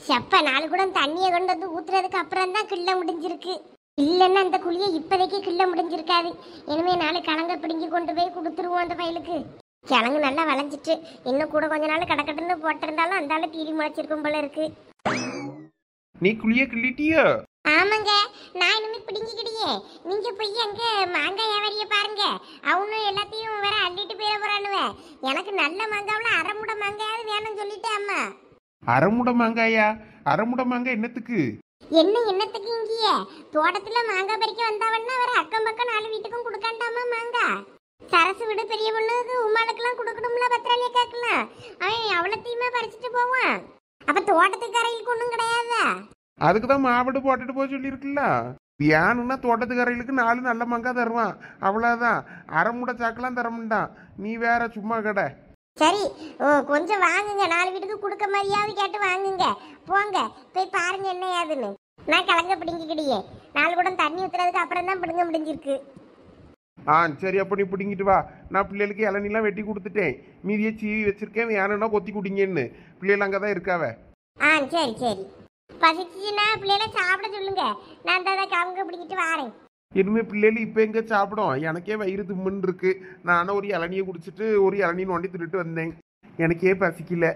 செப்ப நாலு கூட தண்ணியை கொண்டு வந்து ஊத்துறதுக்கு அப்புறம் தான் கிள்ள முடிஞ்சிருக்கு. இல்லைன்னா அந்த குழியை இப்போதைக்கு கிள்ள முடிஞ்சிருக்காது. இனிமே நாலு கிழங்க பிடுங்கி கொண்டு போய் கொடுத்துருவோம் அந்த வயலுக்கு. கிழங்கு நல்லா விளைஞ்சிட்டு இன்னும் கூட கொஞ்ச நாள் கடக்கட்டுன்னு போட்டிருந்தாலும் அந்த ஆளு தீரி முளைச்சிருக்கும் போல இருக்கு. நீ குழிய கிள்ளிட்டியா? ஆமாங்க, நான் இனிமே பிடுங்கிக்கிடியே. நீங்க போய் அங்க மாங்காய் வியாபாரிய பாருங்க. அவனும் எல்லாத்தையும் வேற அள்ளிட்டு போயிட போறானுவ. எனக்கு நல்ல மாங்காவில் அரைமுட மாங்காயாவது வேணும்னு சொல்லிட்டு அம்மா. அரைமுட மாங்காயா? அரைமுட மாங்காய் என்னத்துக்கு? என்னத்துக்கு இங்கேயே தோட்டத்துல மாங்காய் பறிக்க வந்தாவன்னா வேற அக்கம் பக்கம் நாலு வீட்டுக்கும் கொடுக்காண்டாமா மாங்காய். சரசு விடு பெரிய பொண்ணுக்கு உமாளுக்கெல்லாம் கொடுக்கணும்ல, பத்திராளிய கேட்கலாம். அவன் அவ்வளோத்தையுமே பறிச்சுட்டு போவான். அப்ப தோட்டத்துக்காரைகளுக்கு ஒன்றும் கிடையாதா? அதுக்குதான் மாவடு போட்டுட்டு போக சொல்லியிருக்குல்ல. வேணும்னா தோட்டத்துக்காரைகளுக்கு 4 நல்ல மாங்காய் தருவான், அவ்வளோதான். அரைமுட சாக்கெல்லாம் தரமுண்டான். நீ வேற சும்மா கடை. சரி, கொஞ்சம் வாங்குங்க, 4 வீட்டுக்கு கொடுக்க மாதிரியாவது கேட்டு வாங்குங்க. போங்க போய் பாருங்க என்ன ஏதுன்னு. நான் கிழங்க பிடிங்கிக்கிடியே 4 குடம் தண்ணி ஊத்துறதுக்கு அப்புறம் தான் பிடுங்க முடிஞ்சிருக்கு. சரி, அப்போ நீ பிடிங்கிட்டு வா. நான் பிள்ளைகளுக்கு இளநிலாம் வெட்டி கொடுத்துட்டேன். மீதியே சீவி வச்சிருக்கேன், வேணும்னா கொத்தி குடிங்கன்னு. பிள்ளைகள் அங்கே தான் இருக்காவ. சரி சரி, பசிச்சுன்னா பிள்ளைகளை சாப்பிட சொல்லுங்க. நான் தான் கிழங்க பிடிக்கிட்டு வாரேன். இனிமே பிள்ளைகள் இப்போ எங்கே சாப்பிடும்? எனக்கே வயிறு தும்முன்னு இருக்கு. நானும் ஒரு இளநியை குடிச்சிட்டு ஒரு இளநீ நோண்டி திட்டு வந்தேன். எனக்கே பசிக்கல.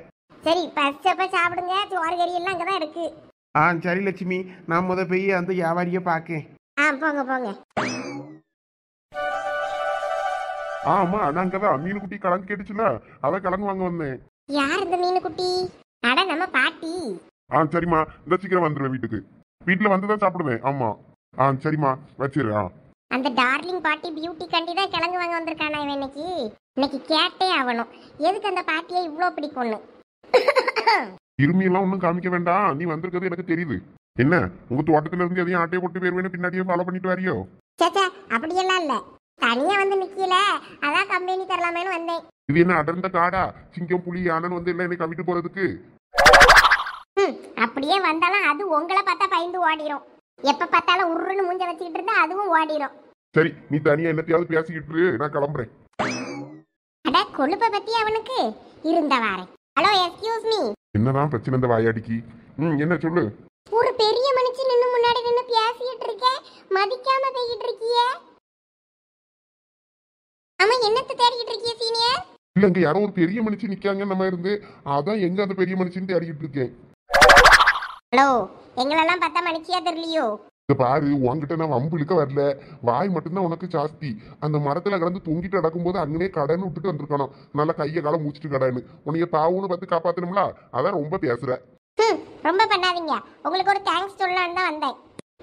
சரி, பசிச்சப்ப சாப்பிடுங்க. சோறு கறி எல்லாம் அங்கே தான் இருக்கு. சரி லட்சுமி, நான் போய் அந்த வியாபாரியை பார்க்கேன். போங்க போங்க. ஆமா, நான் அங்கதான் மீன் குட்டி கிழங்கு கேட்டுச்சுல, அதான் கிழங்கு வாங்க வந்தேன். யார் இந்த மீன் குட்டி? அட நம்ம பாட்டி. சரிம்மா, இந்த சீக்கிரம் வந்துடுவேன் வீட்டுக்கு. வீட்டுல வந்துதான் சாப்பிடுவேன். ஆமா. சரிம்மா, வச்சிரு. அந்த டார்லிங் பாட்டி பியூட்டி கண்டி தான் கிழங்கு வாங்க வந்திருக்கானா இவன் இன்னைக்கு கேட்டே ஆகணும். எதுக்கு அந்த பாட்டியை இவ்வளோ பிடிக்கும்னு. இருமியெல்லாம் ஒன்றும் காமிக்க வேண்டாம். நீ வந்திருக்கிறது எனக்கு தெரியுது. என்ன உங்க தோட்டத்துல இருந்து எதையும் ஆட்டையை போட்டு போயிருவேன்னு பின்னாடியே ஃபாலோ பண்ணிட்டு வரியோ? சேச்சா, அப்படியெல்லாம் இல்ல. தனியா வந்து நிக்கல, அதான் கம்பெனி தரலாமேன்னு வந்தேன். இது என்ன அடர்ந்த காடா? சிங்கம் புலி யானன்னு வந்து எல்லாம் என்னை கவிட்டு போறதுக்கு? அப்படியே வந்தாலும் அது உங்களை பார்த்தா பயந்து ஓடிரும். எப்ப பார்த்தாலும் உருன்னு மூஞ்ச வச்சுக்கிட்டு இருந்தா அதுவும் ஓடிரும். சரி, நீ தனியா என்னத்தையாவது பேசிக்கிட்டு நான் கிளம்புறேன். அட கொழுப்ப பத்தி அவனுக்கு இருந்த வாரேன். Hello, excuse me. என்னதான் பிரச்சனை இந்த வாயாடிக்கு? என்ன சொல்லு. ஒரு பெரிய மனுஷன் நின்னு முன்னாடி நின்னு பேசிட்டு இருக்க, மதிக்காம பேசிட்டு இருக்கியே. ஆமா, என்னத்த தேடிக்கிட்டு இருக்கிய சீனியர்? இல்ல, இங்க யாரோ ஒரு பெரிய மனுஷன் நிக்காங்க நம்ம இருந்து, அதான் எங்க அந்த பெரிய மனுஷன் தேடிக்கிட்டு இருக்கேன். ஹலோ, எங்களெல்லாம் பார்த்தா மனுஷியா தெரியலையோ? இத பாரு, உன்கிட்ட நான் வம்பு இழுக்க வரல. வாய் மட்டும்தான் உனக்கு ஜாஸ்தி. அந்த மரத்துல கடந்து தொங்கிட்டு நடக்கும்போது அங்கனே கடைன்னு விட்டுட்டு வந்திருக்கணும். நல்லா கையை காலம் மூச்சிட்டு கடைன்னு உன்னைய பாவுன்னு பார்த்து காப்பாத்தணும்ல, அதான் ரொம்ப பேசுற. ரொம்ப பண்ணாதீங்க. உங்களுக்கு ஒரு தேங்க்ஸ் சொல்லலான்னு தான் வந்தேன்.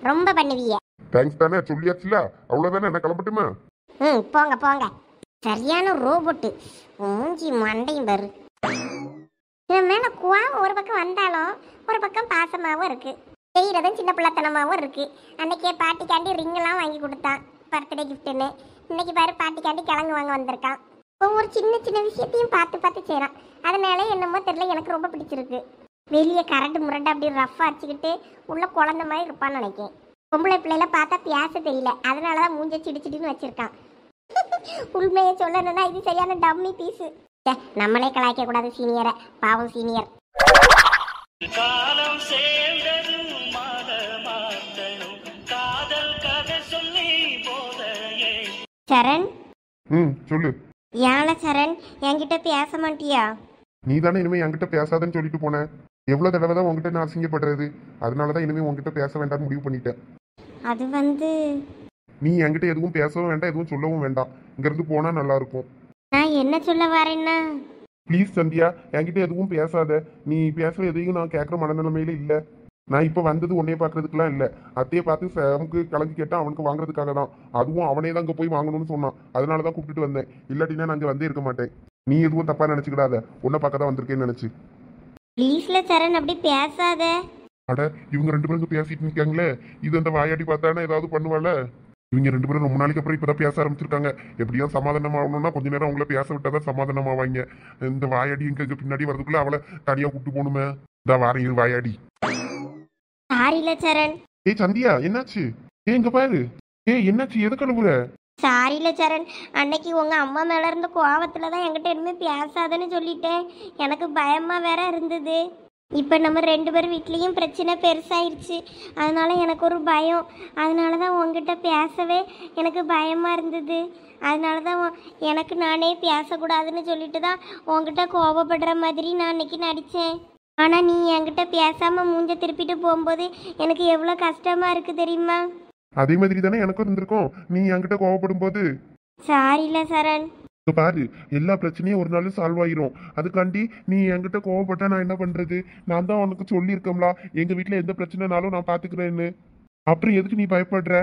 ரொம்ப பண்ணுவீங்க. தேங்க்ஸ் தானே, சொல்லியாச்சுல, அவ்வளவுதானே. என்ன கிளம்பட்டுமா? போங்க போங்க. சரியான ரோபோட்டு மூஞ்சி மண்டையும் பாரு. இவன் மேல கோவம் ஒரு பக்கம் வந்தாலும் ஒரு பக்கம் பாசமாவும் இருக்கு. செய்யறதும் சின்ன பிள்ளைத்தனமாவும் இருக்கு. அன்னைக்கே பாட்டிக்காண்டி ரிங்கெல்லாம் வாங்கி கொடுத்தான் பர்த்டே கிஃப்ட்னு. இன்னைக்கு பாரு பாட்டிக்காண்டி கிழங்கு வாங்க வந்திருக்கான். ஒவ்வொரு சின்ன சின்ன விஷயத்தையும் பார்த்து பார்த்து செய்யறான். அதனால என்னமோ தெரியல, எனக்கு ரொம்ப பிடிச்சிருக்கு. வெளியே கரண்ட் முரண்டு அப்படி ரஃபா அடிச்சுக்கிட்டு உள்ள குழந்தை மாதிரி இருப்பான்னு நினைக்கிறேன். பொம்பளை பிள்ளைல பார்த்தா பேச தெரியல, அதனாலதான் மூஞ்ச சிடிச்சிட்டுன்னு வச்சிருக்கான். உண்மையை சொல்லணும்னா இது சரியான டம்மி பீஸு. நம்மளே கலாய்க்க கூடாது சீனியரை, பாவம் சீனியர். சரண். சொல்லு. யாழ சரண், என்கிட்ட பேச மாட்டியா? நீ தானே இனிமே என்கிட்ட பேசாதன்னு சொல்லிட்டு போன. எவ்வளவு தடவை தான் உங்ககிட்ட நான் அசிங்கப்படுறது? அதனாலதான் இனிமே உங்ககிட்ட பேச வேண்டாம்னு முடிவு பண்ணிட்டேன். அது நீ என்கிட்ட எதுவும் பேசவும் வேண்டாம், எதுவும் சொல்லவும் வேண்டாம். இங்க இருந்து போனா நல்லா இருக்கும். நான் என்ன சொல்ல வரேன்னா, ப்ளீஸ் சந்தியா, என்கிட்ட எதுவும் பேசாத. நீ பேசுற எதையும் நான் கேட்கற மனநிலைமையில இல்ல. நான் இப்ப வந்தது உன்னைய பாக்குறதுக்குலாம் இல்ல. அத்தையை பார்த்து சாமுக்கு கலந்து கேட்டா அவனுக்கு வாங்குறதுக்காக தான். அதுவும் அவனே தான் அங்க போய் வாங்கணும்னு சொன்னான். அதனாலதான் கூப்பிட்டு வந்தேன். இல்லாட்டினா நான் அங்க வந்தே இருக்க மாட்டேன். நீ எதுவும் தப்பா நினைச்சுக்கிடாத. உன்னை பார்க்க தான் வந்திருக்கேன்னு நினைச்சு. ப்ளீஸ்ல சரண், அப்படி பேசாத. அட, இவங்க 2 பேரும் பேசிட்டு நிக்காங்களே, இது அந்த வாயாடி பார்த்தானே ஏதாவது பண்ணுவாள். இவங்க 2 பேரும் ரொம்ப நாளைக்கு அப்புறம் இப்பதான் பேச ஆரம்பிச்சிருக்காங்க. எப்படியும் சமாதானம் ஆகணும்னா கொஞ்ச நேரம் அவங்கள பேச விட்டாதான் சமாதானம் ஆவாங்க. இந்த வாயாடி எங்க பின்னாடி வரதுக்குள்ள அவளை தனியா கூப்பிட்டு போகணுமே. இந்த வாரம் வாயாடி. சாரில சரண். சந்தியா, என்னாச்சு? இங்க பாரு. என்னாச்சு? எது கழுவுற? சாரில சரண், அன்னைக்கு உங்க அம்மா மேல இருந்த கோவத்துல தான் என்கிட்ட இனிமே பேசாதன்னு சொல்லிட்டேன். எனக்கு பயமா வேற இருந்தது. இப்போ நம்ம ரெண்டு பேர் வீட்லேயும் பிரச்சனை பெருசாயிருச்சு. அதனால எனக்கு ஒரு பயம். அதனால தான் உங்ககிட்ட பேசவே எனக்கு பயமாக இருந்தது. அதனால தான் எனக்கு நானே பேசக்கூடாதுன்னு சொல்லிட்டு தான் உங்ககிட்ட கோபப்படுற மாதிரி நான் இன்னைக்கு நடித்தேன். ஆனால் நீ என்கிட்ட பேசாமல் மூஞ்ச திருப்பிட்டு போகும்போது எனக்கு எவ்வளோ கஷ்டமாக இருக்குது தெரியுமா? அதே மாதிரி தானே எனக்கும் இருந்திருக்கும் நீ என்கிட்ட கோவப்படும் போது. சாரில சரண். இப்ப பாரு, எல்லா பிரச்சனையும் ஒரு நாள் சால்வ் ஆயிரும். அதுக்காண்டி நீ என்கிட்ட கோவப்பட்டா நான் என்ன பண்றது? நான் தான் உனக்கு சொல்லியிருக்கோம்ல, எங்க வீட்டுல எந்த பிரச்சனைனாலும் நான் பாத்துக்கிறேன்னு. அப்புறம் எதுக்கு நீ பயப்படுற?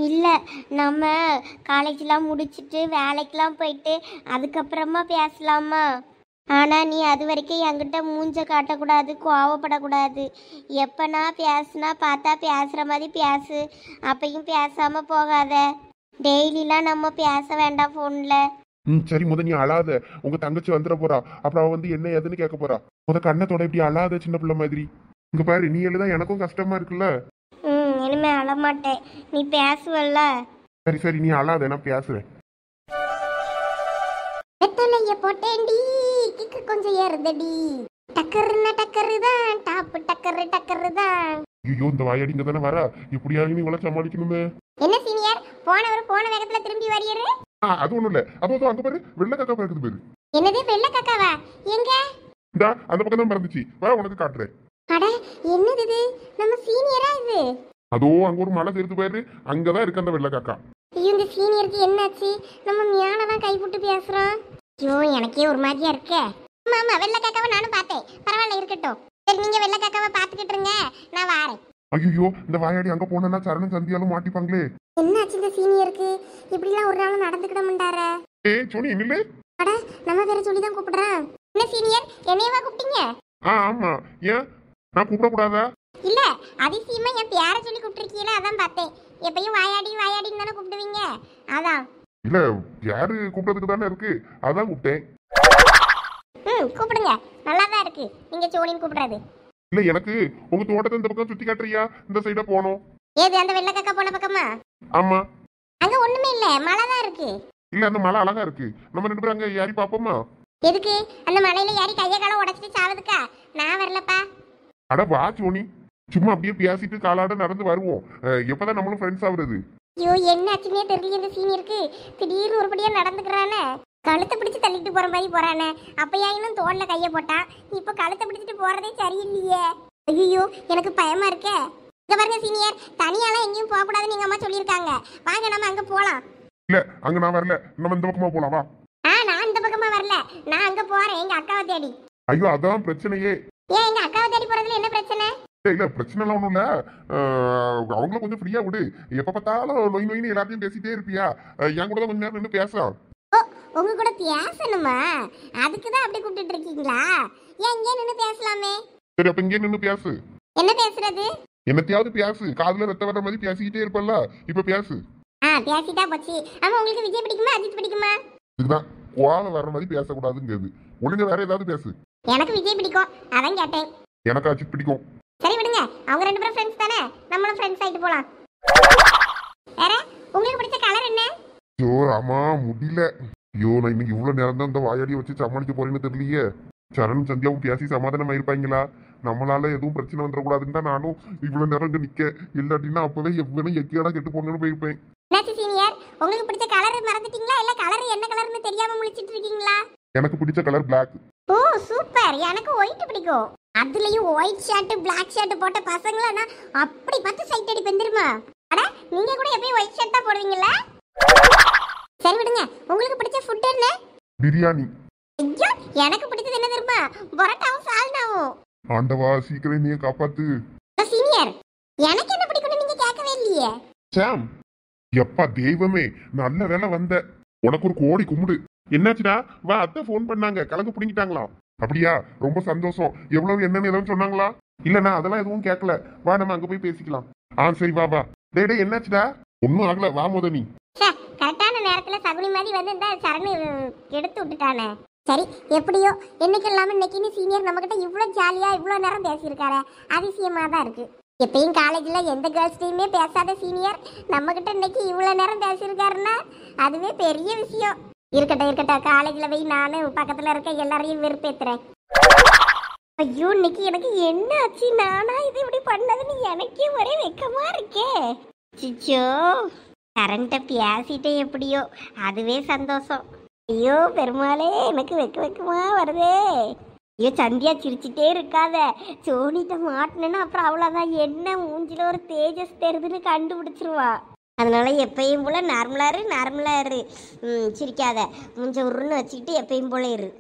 இல்லை, நம்ம காலேஜ்லாம் முடிச்சுட்டு வேலைக்கெலாம் போயிட்டு அதுக்கப்புறமா பேசலாமா? ஆனால் நீ அது வரைக்கும் என்கிட்ட மூஞ்ச காட்டக்கூடாது, கோவப்படக்கூடாது. எப்போனா பேசுனா பார்த்தா பேசுகிற மாதிரி பேசு, அப்பையும் பேசாமல் போகாத. டெய்லிலாம் நம்ம பேச வேண்டாம் ஃபோனில். சரி, முத நீ அழாத. உங்க தங்கச்சி வந்துட போறா. அப்புறம் அவ வந்து என்ன ஏதுன்னு கேட்க போறா. முத கண்ணத்தோட இப்படி அழாத சின்ன பிள்ளை மாதிரி. இங்க பாரு, நீ எழுதான் எனக்கும் கஷ்டமா இருக்குல்ல. இனிமே அழமாட்டேன், நீ பேசுவல்ல. சரி சரி, நீ அழாத, நான் பேசுறேன். வெத்தலைய போட்டேன்டி, கிக்கு கொஞ்சம் ஏறுதடி. டக்கருன்னா டக்கரு தான், டாப்பு டக்கரு டக்கரு தான். ஐயோ, இந்த வாயாடி இங்க தானே வரா. இப்படியாவது நீ இவ்வளவு சமாளிக்கணுமே. என்ன சீனியர், போனவர் போன வேகத்துல திரும்பி வரையரு? அது ஒண்ணும் இல்ல. அப்போ அங்க பாரு, வெள்ளை காக்கா பறக்குது பாரு. என்னது, வெள்ளை காக்காவா? எங்க? இந்தா அந்த பக்கம் தான் பறந்துச்சு. வா, உனக்கு காட்டுறேன். அட, என்னது இது? நம்ம சீனியரா இது? அதோ அங்க ஒரு மலை தெரிந்து பாரு, அங்கதான் இருக்கு அந்த வெள்ளை காக்கா. ஐயோ, இந்த சீனியருக்கு என்னாச்சு? நம்ம மியானதான் கைவிட்டு பேசுறோம். ஐயோ, எனக்கே ஒரு மாதிரியா இருக்கே. ஆமா ஆமா, வெள்ளை காக்காவை நானும் பார்த்தேன். பரவாயில்ல, இருக்கட்டும். சரி, நீங்க வெள்ளை காக்காவை பாத்துக்கிட்டு இருங்க, நான் வாரேன். ஐயோ, இந்த வாயாடி அங்க போனா சரணம் சந்தியாலும் மாட்டிப்பாங்களே. என்னாச்சு இந்த சீனியருக்கு? இப்படிலாம் ஒரு நாள் நடந்துக்கிட மாட்டார. ஏய் சோனி, நில்லு. அட, நம்ம பேரை சொல்லிதான் கூப்பிடுறேன். என்ன சீனியர், என்னையவா கூப்பிட்டீங்க? ஆமா, ஏன் நான் கூப்பிடக்கூடாதா? இல்ல, அதிசயமா என் பேரை சொல்லி கூப்பிட்டுருக்கீங்களா, அதான் பார்த்தேன். எப்பயும் வாயாடி வாயாடின்னு தானே கூப்பிடுவீங்க, அதான். இல்ல, யாரு கூப்பிட்டதுக்கு தானே இருக்கு, அதான் கூப்பிட்டேன். கூப்பிடுங்க, நல்லாதான் இருக்கு நீங்க சோனின்னு கூப்பிடுறது. இல்ல, எனக்கு உங்க தோட்டத்தை இந்த பக்கம் சுத்தி காட்டுறியா? இந்த சைடா போனோம். ஏது, அந்த வெள்ளை காக்கா போன பக்கமா? ஆமா. அங்க ஒண்ணுமே இல்ல, மழை தான் இருக்கு. இல்ல, அந்த மலை அழகா இருக்கு. நம்ம ரெண்டு பேரும் அங்க ஏறி பாப்போமா? எதுக்கு? அந்த மலையில ஏறி கைய கால உடைச்சிட்டு சாவதுக்கா? நான் வரலப்பா. அட வா சோனி, சும்மா அப்படியே பேசிட்டு காலாட நடந்து வருவோம். எப்பதான் நம்மளும் ஃப்ரெண்ட்ஸ் ஆகுறது. ஐயோ, என்னாச்சுன்னே தெரியல இந்த சீனியருக்கு. திடீர்னு ஒருபடியா நடந்துக்கிறானே. கழுத்தை பிடிச்சு தள்ளிட்டு போற மாதிரி போறானே. அப்பயா இன்னும் தோல்ல கைய போட்டான், இப்ப கழுத்தை பிடிச்சிட்டு போறதே சரியில்லையே. ஐயோ, எனக்கு பயமா இருக்கே. இங்க பாருங்க சீனியர், தனியாலாம் எங்கேயும் போக கூடாதுன்னு எங்க அம்மா சொல்லியிருக்காங்க. வாங்க, நம்ம அங்க போலாம். இல்ல, அங்க நான் வரல. நம்ம இந்த பக்கமா போலாம், வா. நான் இந்த பக்கமா வரல, நான் அங்க போறேன் எங்க அக்காவை தேடி. ஐயோ, அதான் பிரச்சனையே. ஏன் எங்க அக்காவை தேடி போறதுல என்ன பிரச்சனை? இல்ல, பிரச்சனை எல்லாம் ஒண்ணும் இல்ல. அவங்கள கொஞ்சம் ஃப்ரீயா விடு. எப்ப பார்த்தாலும் நொய் நொயின்னு எல்லாத்தையும் பேசிட்டே இருப்பியா? என் கூட தான் கொஞ்ச நேரம் நின்று பேசலாம். உங்க கூட பேசணுமா? அதுக்குதான் அப்படி கூப்பிட்டு இருக்கீங்களா? ஏன் இங்கே நின்று பேசலாமே. சரி, அப்ப இங்கே நின்று பேசு. என்ன பேசுறது? என்னத்தையாவது பேசு. காதுல ரத்த வர மாதிரி பேசிக்கிட்டே இருப்பல்ல, இப்ப பேசு. பேசிட்டா போச்சு. ஆமா, உங்களுக்கு விஜய் பிடிக்குமா அஜித் பிடிக்குமா? இதுதான் கோவம் வர மாதிரி பேசக்கூடாதுங்கிறது. ஒழுங்க வேற ஏதாவது பேசு. எனக்கு விஜய் பிடிக்கும், அதான் கேட்டேன். எனக்கு அஜித் பிடிக்கும். சரி விடுங்க, அவங்க ரெண்டு பேரும் ஃப்ரெண்ட்ஸ் தானே, நம்மளும் ஃப்ரெண்ட்ஸ் ஆயிட்டு போலாம். வேற உங்களுக்கு பிடிச்ச கலர் என்ன? ஐயோ ராமா, முடியல. ஐயோ, நான் இன்னைக்கு இவ்வளவு நேரம் தான் இந்த வாயாடியை வச்சு சமாளிக்க போறேன்னு தெரியலையே. சரண் சந்தியாவும் பேசி சமாதானம் ஆயிருப்பாங்களா? நம்மளால எதுவும் பிரச்சனை வந்துடக்கூடாதுன்னு தான் நானும் இவ்வளவு நேரம் இங்க நிக்க. இல்லாட்டின்னா அப்பவே எவ்வளவு எக்கியாடா கெட்டு போங்கன்னு போயிருப்பேன். என்னாச்சு சீனியர், உங்களுக்கு பிடிச்ச கலர் மறந்துட்டீங்களா? இல்ல கலர் என்ன கலர்னு தெரியாம முழிச்சிட்டு இருக்கீங்களா? எனக்கு பிடிச்ச கலர் பிளாக். ஓ சூப்பர், எனக்கு ஒயிட் பிடிக்கும். அதுலயும் ஒயிட் ஷர்ட் பிளாக் ஷர்ட் போட்ட பசங்களா அப்படி பார்த்து சைட் அடிப்பேன் தெரியுமா? அட, நீங்க கூட எப்பயும் ஒயிட் ஷர்ட் தான் போடுவீங்களா? சரி விடுங்க, உங்களுக்கு பிடிச்ச ஃபுட் என்ன? பிரியாணி. ஐயோ, எனக்கு பிடிச்சது என்ன தெரியுமா? பரோட்டாவும் சால்னாவும். ஆண்டவா, சீக்கிரம் நீ காப்பாத்து. சீனியர், எனக்கு என்ன பிடிக்கும்னு நீங்க கேட்கவே இல்லையே. சாம், எப்பா தெய்வமே, நல்ல வேலை வந்த. உனக்கு ஒரு கோடி கும்பிடு. என்னாச்சுடா? வா, அத்தை ஃபோன் பண்ணாங்க, கலந்து பிடிங்கிட்டாங்களா? அப்படியா? ரொம்ப சந்தோஷம். எவ்வளவு என்னன்னு எதுவும் சொன்னாங்களா? இல்லண்ணா, அதெல்லாம் எதுவும் கேட்கல. வா, நம்ம அங்க போய் பேசிக்கலாம். சரி, வா வா. டேய், என்னாச்சுடா? ஒன்னும் ஆகல, வா முத நீ. கரெக்டான நேரத்துல சகுனி மாதிரி வந்து இந்த சரணு எடுத்து விட்டுட்டானே. சரி, எப்படியோ என்னைக்கு இல்லாம இன்னைக்கு சீனியர் நம்ம கிட்ட இவ்வளவு ஜாலியா இவ்வளவு நேரம் பேசியிருக்காரு. அதிசயமா தான் இருக்கு. எப்பயும் காலேஜ்ல எந்த கேர்ள்ஸ்டையுமே பேசாத சீனியர் நம்ம கிட்ட இன்னைக்கு இவ்வளவு நேரம் பேசியிருக்காருன்னா அதுவே பெரிய விஷயம். இருக்கட்டும் இருக்கட்டும், காலேஜ்ல போய் நானு பக்கத்துல இருக்க எல்லாரையும் வெறுப்பேத்துறேன். ஐயோ இன்னைக்கு எனக்கு என்ன ஆச்சு, நானா இது இப்படி பண்ணதுன்னு எனக்கே ஒரே வெக்கமா இருக்கே. சிச்சோ கரண்ட்டை பேசிட்டே எப்படியோ அதுவே சந்தோஷம். ஐயோ பெருமாளே எனக்கு வெக்கமா வருதே. ஐயோ சந்தியா சிரிச்சுட்டே இருக்காத, சோனிட்ட மாட்டினேன்னா அப்புறம் அவ்வளோதான், என்ன மூஞ்சில ஒரு தேஜஸ் தெரிதுன்னு கண்டுபிடிச்சிருவா. அதனால எப்பயும் போல நார்மலா இரு. சிரிக்காத, மூஞ்ச உருன்னு வச்சுக்கிட்டு எப்பயும் போல இரு.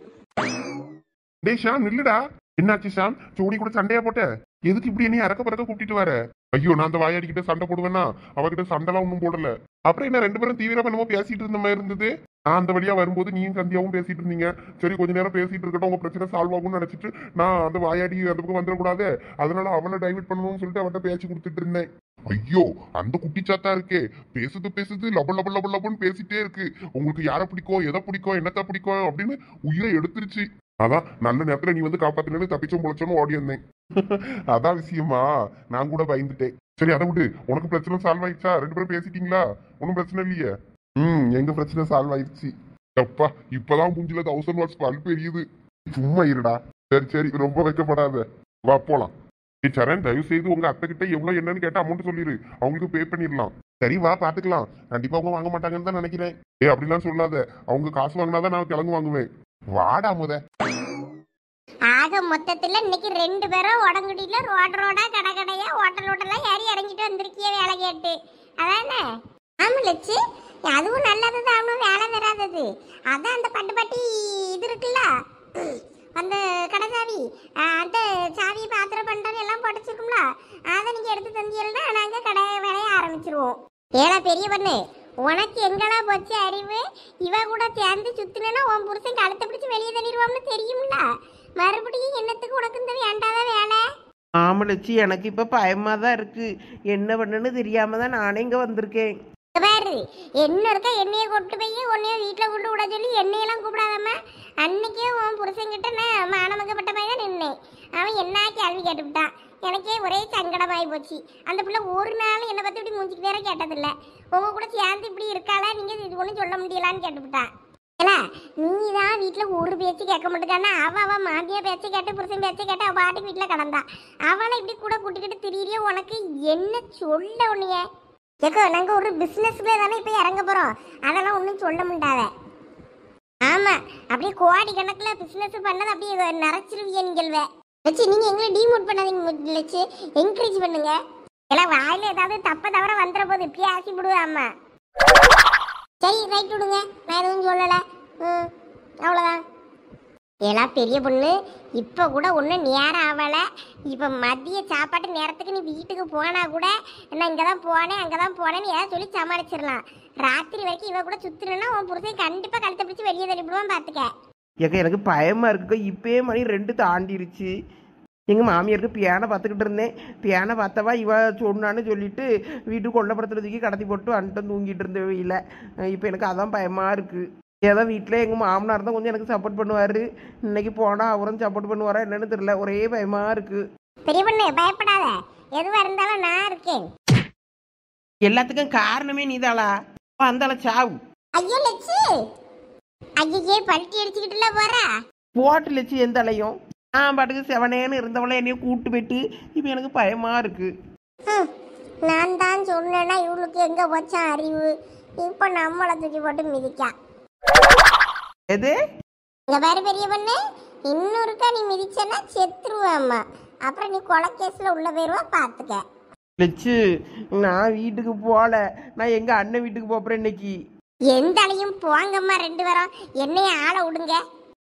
டேய் ஷாம் நில்லுடா. என்னாச்சு ஷாம், சோனி கூட சண்டையா போட்ட? எதுக்கு இப்படி என்ன அறக்க பறக்க கூப்பிட்டு வர? ஐயோ நான் அந்த வாயாடிக்கிட்ட சண்டை போடுவேன்னா, அவகிட்ட சண்டைலாம் ஒன்றும் போடல. அப்புறம் என்ன ரெண்டு பேரும் தீவிரமா என்னமோ பேசிட்டு இருந்த மாதிரி இருந்தது. நான் அந்த வழியா வரும்போது நீயும் சந்தியாவும் பேசிட்டு இருந்தீங்க. சரி கொஞ்ச நேரம் பேசிட்டு இருக்கட்டும், உங்க பிரச்சனை சால்வ் ஆகும்னு நினைச்சிட்டு நான் அந்த வாயாடி அந்த பக்கம் வந்துடக்கூடாது, அதனால அவளை டைவர்ட் பண்ணணும்னு சொல்லிட்டு அவட்ட பேச்சு கொடுத்துட்டு இருந்தேன். ஐயோ அந்த குட்டிச்சாத்தா இருக்கே, பேசுது லபன்னு பேசிட்டே இருக்கு. உங்களுக்கு யாரை பிடிக்கும், எதை பிடிக்கும், என்னத்த பிடிக்கும் அப்படின்னு உயிரை எடுத்துருச்சு. அதான் நல்ல நேரத்துல நீ வந்து காப்பாத்தினு தப்பிச்சோம் பொழைச்சோன்னு ஓடி வந்தேன். அதான் விஷயமா, நான் கூட பயந்துட்டேன். சரி அதை விட்டு, உனக்கு பிரச்சனை சால்வ் ஆயிடுச்சா? ரெண்டு பேரும் பேசிட்டீங்களா? ஒன்னும் பிரச்சனை இல்லையே? எங்க பிரச்சனை சால்வ் ஆயிடுச்சு. அப்பா இப்பதான் மூஞ்சில 1000 வாட்ஸ் பல்ப் எரியுது. சும்மா இருடா. சரி ரொம்ப வைக்கப்படாத, வா போலாம். சரண் தயவு செய்து உங்க அத்தை கிட்ட எவ்வளவு என்னன்னு கேட்டா அமௌண்ட் சொல்லிடு, அவங்களுக்கு பே பண்ணிடலாம். சரி வா பாத்துக்கலாம். கண்டிப்பா அவங்க வாங்க மாட்டாங்கன்னு தான் நினைக்கிறேன். அப்படிலாம் சொல்லாத, அவங்க காசு வாங்கினாதான் நான் கிழங்கு வாங்குவேன். வாடா முத. ஆக மொத்தத்துல இன்னைக்கு 2 பேரும் உடங்குடியில ரோடா கடையா ஹோட்டலா ஏறி இறங்கிட்டு வந்திருக்கிய வேலை கேட்டு, அதானே? ஆமா லட்சு, அதுவும் நல்லதுதான். அவனும் வேலை வராதது. அதான் அந்த பட்டு இது இருக்குல்ல, அந்த கடை சாவி, அந்த சாவி பாத்திரம் பண்றது எல்லாம் படிச்சிருக்கும்ல, அதை நீங்க எடுத்து தந்தீங்கன்னா நாங்க கடை வேலையை ஆரம்பிச்சிருவோம். ஏடா பெரிய பண்ணு, உனக்கு எங்கெல்லாம் போச்சு அறிவு? இவ கூட சேர்ந்து சுத்தினா உன் புருஷன் கழுத்தை பிடிச்சு வெளியே தள்ளிடுவான்னு தெரியும்ல, மறுபடியும் என்னத்துக்கு உனக்கு இந்த வேண்டாத வேலை? ஆமலச்சி எனக்கு இப்போ பயமாக தான் இருக்கு, என்ன பண்ணுன்னு தெரியாம தான் நானே இங்கே வந்திருக்கேன். பாரு என்ன இருக்கா, எண்ணெயை கொண்டு போய் உன்னைய வீட்டில் கொண்டு விட சொல்லி எண்ணெயெல்லாம் கூப்பிடாதம்மா. அன்னைக்கே உன் புருஷன்கிட்ட நான் மானமங்கப்பட்ட பையன் நின்னேன். அவன் என்ன கேள்வி கேட்டுவிட்டான், எனக்கே ஒரே சங்கடமாயி போச்சு. அந்த பிள்ளை ஒரு நாள் என்னை பற்றி இப்படி மூஞ்சிக்கு வேற கேட்டதில்லை. உங்க கூட சேர்ந்து இப்படி இருக்காளா, நீங்கள் இது ஒன்றும் சொல்ல முடியலான்னு கேட்டுவிட்டான். ஏலா நீ தான் வீட்டில் ஒரு பேச்சு கேட்க மாட்டேக்கானா, அவ மாமியா பேச்சை கேட்டு புருஷன் பேச்சை கேட்டு அவள் பாட்டுக்கு வீட்டில் கிடந்தா. அவளை இப்படி கூட கூட்டிக்கிட்டு திரியிறியோ, உனக்கு என்ன சொல்ல உன்னைய? ஏக்கோ நாங்கள் ஒரு பிஸ்னஸ்ல தானே இப்போ இறங்க போகிறோம், அதெல்லாம் ஒன்றும் சொல்ல முடியாத. ஆமாம் அப்படியே கோடி கணக்கில் பிஸ்னஸ் பண்ணது அப்படியே நரைச்சிருவிய நீங்கள்வே வச்சு. நீங்கள் எங்களை டிமோட் பண்ணாதீங்க வச்சு, என்கரேஜ் பண்ணுங்க. எல்லாம் வாயில் ஏதாவது தப்ப தவிர வந்துட போது பேசி விடுவேன். ஆமாம் சரி ரைட் விடுங்க, நான் எதுவும் சொல்லலை. அவ்வளோதான். எல்லாம் பெரிய பொண்ணு இப்போ கூட ஒன்றும் நேரம் ஆகலை. இப்போ மதிய சாப்பாட்டு நேரத்துக்கு நீ வீட்டுக்கு போனால் கூட நான் இங்கே தான் போனேன் அங்கே தான் போனேன்னு ஏதாவது சொல்லி சமாளிச்சிடலாம். ராத்திரி வரைக்கும் இவ கூட சுற்றுனா உன் புருஷன் கண்டிப்பாக கழுத்தை பிடிச்சி வெளியே தள்ளிவிடுவான், பார்த்துக்க. ஏக்கா எனக்கு பயமாக இருக்குக்கா, இப்போயே மணி 2 தாண்டிருச்சு. எங்கள் மாமியாருக்கு பியானை பார்த்துக்கிட்டு இருந்தேன், பியானை பார்த்தவா இவ சொன்னான்னு சொல்லிட்டு வீட்டுக்கு கொண்டப்படுத்துறதுக்கு கடத்தி போட்டு அன்ட்டு தூங்கிட்டு இருந்த வெயில. இப்போ எனக்கு அதான் பயமாக இருக்குது. ஏதோ வீட்டில் எங்கள் மாமனார் தான் கொஞ்சம் எனக்கு சப்போர்ட் பண்ணுவார், இன்னைக்கு போனால் அவரும் சப்போர்ட் பண்ணுவாரா என்னன்னு தெரியல, ஒரே பயமாக இருக்குது. பெரிய பொண்ணு பயப்படாத, எதுவாக இருந்தாலும் நான் இருக்கேன். எல்லாத்துக்கும் காரணமே நீதாளா, அந்தால சாவு. ஐயோ லட்சு, ஐயே பல்ட்டி அடிச்சுக்கிட்டுல போறா போட்டு லட்சு எந்த அலையும். நான் பாட்டுக்கு செவனேன்னு இருந்தவளை என்னையும் கூப்பிட்டு போயிட்டு இப்போ எனக்கு பயமாக இருக்குது. நான் தான் சொன்னேன்னா இவளுக்கு எங்கே போச்சான் அறிவு, இப்போ நம்மளை தூக்கி போட்டு மிதிக்கா. எது இங்க பாரு பெரிய பொண்ணு, இன்னொருக்கா நீ மிதிச்சேன்னா செத்துருவாம்மா, அப்புறம் நீ கொலை கேஸ்ல உள்ள போயிருவா, பார்த்துக்க. லட்சு நான் வீட்டுக்கு போகல, நான் எங்கள் அண்ணன் வீட்டுக்கு போகிறேன் இன்னைக்கு. எந்த அலையும் போங்கம்மா 2 பேரும், என்னைய ஆளை விடுங்க.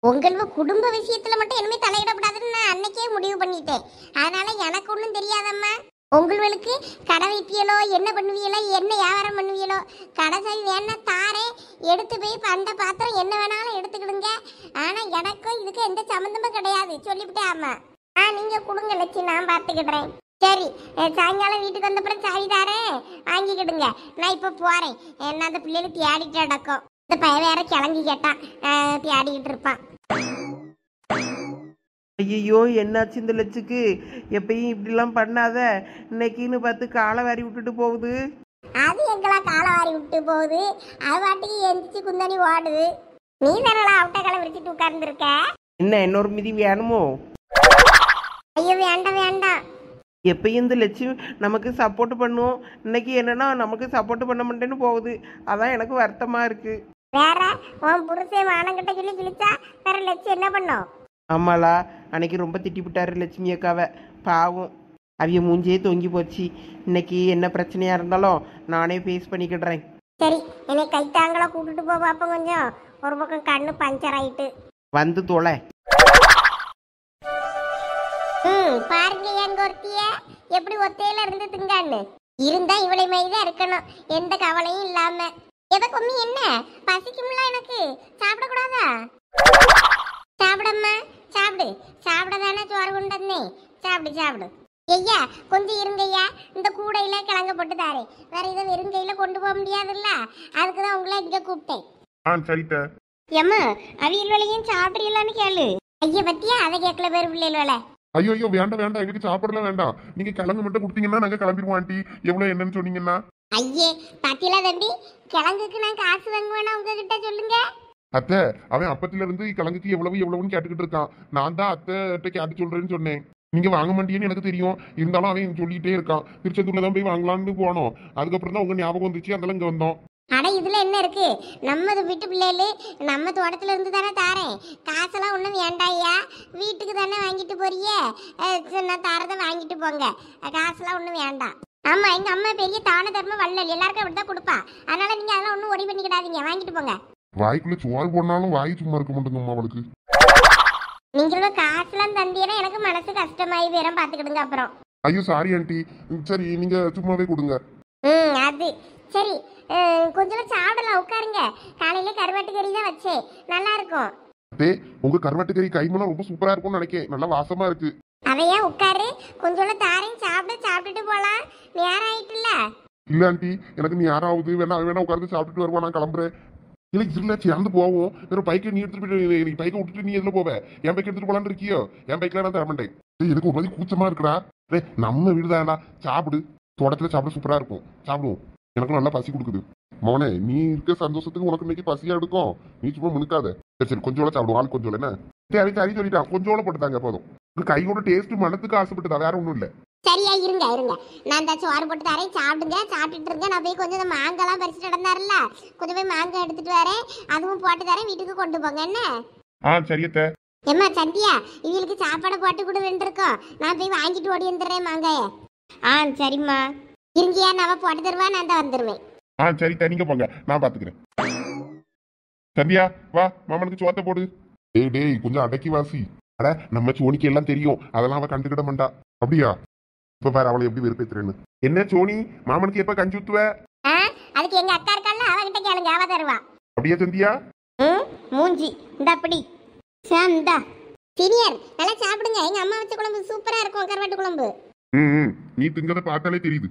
உங்களுக்கு குடும்ப விஷயத்துல மட்டும் இனிமே தலையிடக்கூடாதுன்னு நான் அன்னைக்கே முடிவு பண்ணிட்டேன். அதனால எனக்கு ஒன்றும் தெரியாதம்மா. உங்களுக்கு கடை வைப்பியலோ, என்ன பண்ணுவீங்களோ, என்ன வியாபாரம் பண்ணுவீங்களோ, கடை சாவி வேணா தாரே, எடுத்து போய் பண்ட பாத்திரம் என்ன வேணாலும் எடுத்துக்கிடுங்க. ஆனா எனக்கும் இதுக்கு எந்த சம்மந்தமும் கிடையாது சொல்லிவிட்டேன். ஆமா நீங்க கொடுங்க லட்சி, நான் பார்த்துக்கிடுறேன். சரி சாயங்காலம் வீட்டுக்கு வந்தப்புறம் சாவி தாரேன், வாங்கிக்கிடுங்க. நான் இப்போ போறேன், என்ன அந்த பிள்ளைகள் தேடிட்டு அடக்கும். இந்த பையன் வேற கிளம்பி கேட்டான், தேடிக்கிட்டு இருப்பான். ஐயோ என்னாச்சு இந்த லட்சுக்கு, எப்பயும் இப்படிலாம் பண்ணாத, இன்னைக்குன்னு பார்த்து காலை வாரி விட்டுட்டு போகுது. அது எங்கெல்லாம் காலை வாரி விட்டு போகுது, அது வாட்டிக்கு எந்திரிச்சு குந்தாணி ஓடுது. நீ தானே அவட்ட காலை விரிச்சிட்டு உட்கார்ந்துருக்க. என்ன இன்னொரு மிதி வேணுமோ? ஐயோ வேண்டாம் வேண்டாம். எப்பயும் இந்த லட்சுமி நமக்கு சப்போர்ட் பண்ணுவோம், இன்னைக்கு என்னன்னா நமக்கு சப்போர்ட் பண்ண மாட்டேன்னு போகுது. அதான் எனக்கு வருத்தமாக இருக்குது. வேற உன் புருஷன் வானங்கிட்ட சொல்லி கிழிச்சா வேற லட்சம் என்ன பண்ணும்? ஆமாலா, அன்னைக்கு ரொம்ப திட்டி விட்டாரு லட்சுமி அக்காவை. பாவம், அவிய மூஞ்சே தொங்கி போச்சு. இன்னைக்கு என்ன பிரச்சனையாக இருந்தாலும் நானே ஃபேஸ் பண்ணிக்கிடுறேன். சரி, என்னை கைத்தாங்களா கூட்டிட்டு போ பாப்போம். கொஞ்சம் ஒரு பக்கம் கண்ணு பஞ்சர் ஆயிட்டு. வந்து தொலை. பாருங்க எங்க ஒருத்திய எப்படி ஒத்தையில இருந்து திங்கான்னு. இருந்தா இவளை மாதிரிதான் இருக்கணும், எந்த கவலையும் இல்லாம. எதை கொம்மி என்ன பசிக்கும்ல எனக்கு, சாப்பிடக்கூடாதா? சாப்பிடம்மா சாப்பிடு. சாப்பிடதானே சோறு கொண்டு வந்தேன், சாப்பிடு சாப்பிடு. ஐயா கொஞ்சம் இருங்கய்யா, இந்த கூடையில கிழங்க போட்டு தாரேன். வேற இதை வெறும் கையில கொண்டு போக முடியாதுல்ல, அதுக்குதான் உங்களை இங்க கூப்பிட்டேன். சரிட்ட. ஏம்மா அவியல் வேலையும் சாப்பிட்றீங்களான்னு கேளு. ஐயா பத்தியா அதை கேட்கல பேர் பிள்ளைகள் வேலை. ஐயோ ஐயோ வேண்டாம் வேண்டாம், எங்களுக்கு சாப்பிடலாம் வேண்டாம். நீங்க கிழங்கு மட்டும் கொடுத்தீங்கன்னா நாங்க கிளம்பிடுவோம் ஆண்டி. எவ்வளவு என்னன்னு சொன்னீங்கன்னா? ஐயே பாத்தியலா தம்பி, கிழங்குக்கு நான் காசு வாங்குவேனா உங்ககிட்ட சொல்லுங்க. அத்தை, அவன் அப்பத்துல இருந்து கிழங்குக்கு எவ்வளவு எவ்வளவுன்னு கேட்டுக்கிட்டு இருக்கான். நான் தான் அத்தை கேட்டு சொல்றேன்னு சொன்னேன். நீங்க வாங்க மாட்டீங்கன்னு எனக்கு தெரியும், இருந்தாலும் அவன் சொல்லிட்டே இருக்கான். திருச்செந்தூர்ல தான் போய் வாங்கலான்னு போனோம். அதுக்கப்புறம் தான் உங்க ஞாபகம் வந்துச்சு, அதெல்லாம் இங்க வந்தோம். அட இதுல என்ன இருக்கு, நம்ம வீட்டு பிள்ளைகளு நம்ம தோட்டத்துல இருந்து தானே தாரேன். காசெல்லாம் ஒண்ணும் வேண்டாயா, வீட்டுக்கு தானே வாங்கிட்டு போறியே. நான் தாரதை வாங்கிட்டு போங்க, காசெல்லாம் ஒண்ணும் வேண்டாம். ஆமா, எங்க அம்மா பெரிய தான தர்ம வள்ளல், எல்லாருக்கும் அப்படிதான் கொடுப்பா. அதனால நீங்க அதெல்லாம் ஒன்றும் ஒரி பண்ணிக்கிடாதீங்க, வாங்கிட்டு போங்க. வாய்க்குள்ள சோறு போனாலும் வாய் சும்மா இருக்க மாட்டேங்கம்மா அவளுக்கு. நீங்களோட காசுலாம் தந்தீங்கன்னா எனக்கு மனசு கஷ்டமாயி வேற பாத்துக்கிடுங்க அப்புறம். ஐயோ சாரி ஆண்டி. சரி நீங்க சும்மாவே கொடுங்க. அது சரி. கொஞ்சம் சாப்பிடலாம், உட்காருங்க. காலையில கருவாட்டு கறி தான் வச்சேன், நல்லா இருக்கும். உங்க கருவாட்டு கறி கைமணம் ரொம்ப சூப்பரா இருக்கும்னு நினைக்கேன், நல்லா வாசமா இருக்கு. அதையா உட்காரு, கொஞ்சோட தாரையும் சாப்பிட்டுட்டு போலாம், நேரம் ஆயிட்டுல. இல்ல ஆண்டி, எனக்கு நீ யாராவது வேணா உட்கார்ந்து சாப்பிட்டுட்டு வருவா, நான் கிளம்புறேன். இல்ல இல்ல சேர்ந்து போவோம். வேற பைக்கை நீ எடுத்துட்டு போய் பைக்கை விட்டுட்டு நீ எதுல போவ? என் பைக் எடுத்துட்டு போலான்னு இருக்கியோ? என் பைக்ல நான் தர மாட்டேன். எனக்கு ஒரு மாதிரி கூச்சமா இருக்குடா. நம்ம வீடு தான்டா, சாப்பிடு. தோட்டத்துல சாப்பிட சூப்பரா இருக்கும், சாப்பிடுவோம். எனக்கு நல்லா பசி கொடுக்குது. மோனே, நீ இருக்க சந்தோஷத்துக்கு உனக்கு இன்னைக்கு பசியா எடுக்கும். நீ சும்மா முனுக்காத. சரி கொஞ்சோட சாப்பிடுவோம், ஆள் கொஞ்சோல என்ன. சரி சொல்லிட்டான், கொஞ்சோட போட்டுதாங்க போதும். கையோட டேஸ்ட் மனத்துக்கு ஆசைப்பட்டுதா, வேற ஒண்ணும் இல்ல. சரியா இருங்க, நான் இந்த சோறு போட்டு தரேன், சாப்பிடுங்க. சாப்பிட்டுட்டு இருங்க, நான் போய் கொஞ்சம் மாங்காய்லாம் பறிச்சுட்டு நடந்தாருல, கொஞ்சம் போய் மாங்காய் எடுத்துட்டு வரேன், அதுவும் போட்டு தரேன், வீட்டுக்கு கொண்டு போங்க என்ன. சரியத்த. ஏம்மா சந்தியா, இவங்களுக்கு சாப்பாடு போட்டு கூட இருக்கோம், நான் போய் வாங்கிட்டு ஓடி வந்துடுறேன் மாங்காய. சரிம்மா. இருங்கியா, நான் போட்டு தருவா, நான் தான் வந்துடுவேன். சரி நீங்க போங்க, நான் பாத்துக்கிறேன். சந்தியா வா, மாமனுக்கு சோத்த போடு. டேய் கொஞ்சம் அடக்கி வாசி. அட நம்ம சோனிக்கு எல்லாம் தெரியும், அதெல்லாம் அவ கண்டுக்கிட மாட்டா. அப்படியா? இப்ப பாரு அவளை எப்படி வெறுப்பேத்துறேன்னு. என்ன சோனி, மாமனுக்கு எப்ப கஞ்சி ஊத்துவ? அதுக்கு எங்க அக்கா இருக்கால, அவகிட்ட கேளுங்க, அவ தருவா. அப்படியா சந்தியா? மூஞ்சி இந்த அப்படி சாந்தா. சீனியர் நல்லா சாப்பிடுங்க, எங்க அம்மா வச்ச குழம்பு சூப்பரா இருக்கும், கருவாட்டு குழம்பு. நீ திங்கத பார்த்தாலே தெரியுது.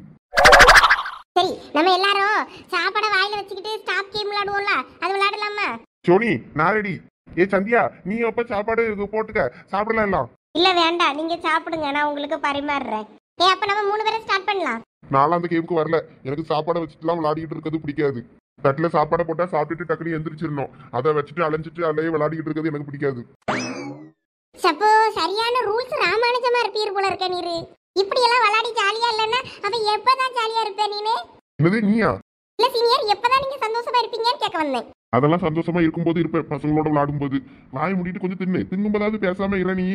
சரி, நம்ம எல்லாரும் சாப்பாட வாயில வச்சுக்கிட்டு ஸ்டாப் கேம் விளையாடுவோம்ல, அது விளையாடலாமா? சோனி நான் ரெடி. சந்தியா நீ அப்ப சாப்பாடு போட்டுக்க, சாப்பிடலாம் எல்லாம். இல்ல வேண்டாம், நீங்க சாப்பிடுங்க, நான் உங்களுக்கு பரிமாறுறேன். அப்ப நம்ம 3 பேரும் ஸ்டார்ட் பண்ணலாம். நானும் அந்த கேமுக்கு வரல, எனக்கு சாப்பாடை வச்சுட்டுலாம் விளையாடிட்டு இருக்கிறது பிடிக்காது. தட்டுல சாப்பாடை போட்டா சாப்பிட்டுட்டு டக்குனு எந்திரிச்சிடணும், அதை வச்சுட்டு அலைஞ்சிட்டு அலையே விளையாடிட்டு இருக்கிறது எனக்கு பிடிக்காது. சப்போ சரியான ரூல்ஸ் ராமானுஜமா இருப்பீர் போல இருக்க நீரு. இப்படி எல்லாம் விளையாடி ஜாலியா இல்லன்னா அவ எப்பதான் ஜாலியா இருப்ப நீனே? என்னது நீயா? இல்ல சீனியர், எப்பதான் நீங்க சந்தோஷமா இருப்பீங்கன்னு கேட்க வந்தேன். அதெல்லாம் சந்தோஷமா இருக்கும்போது இருப்பேன், பசங்களோட விளையாடும் போது. வாய் முடிட்டு கொஞ்சம் தின்னும்போதாவது பேசாம இற. நீ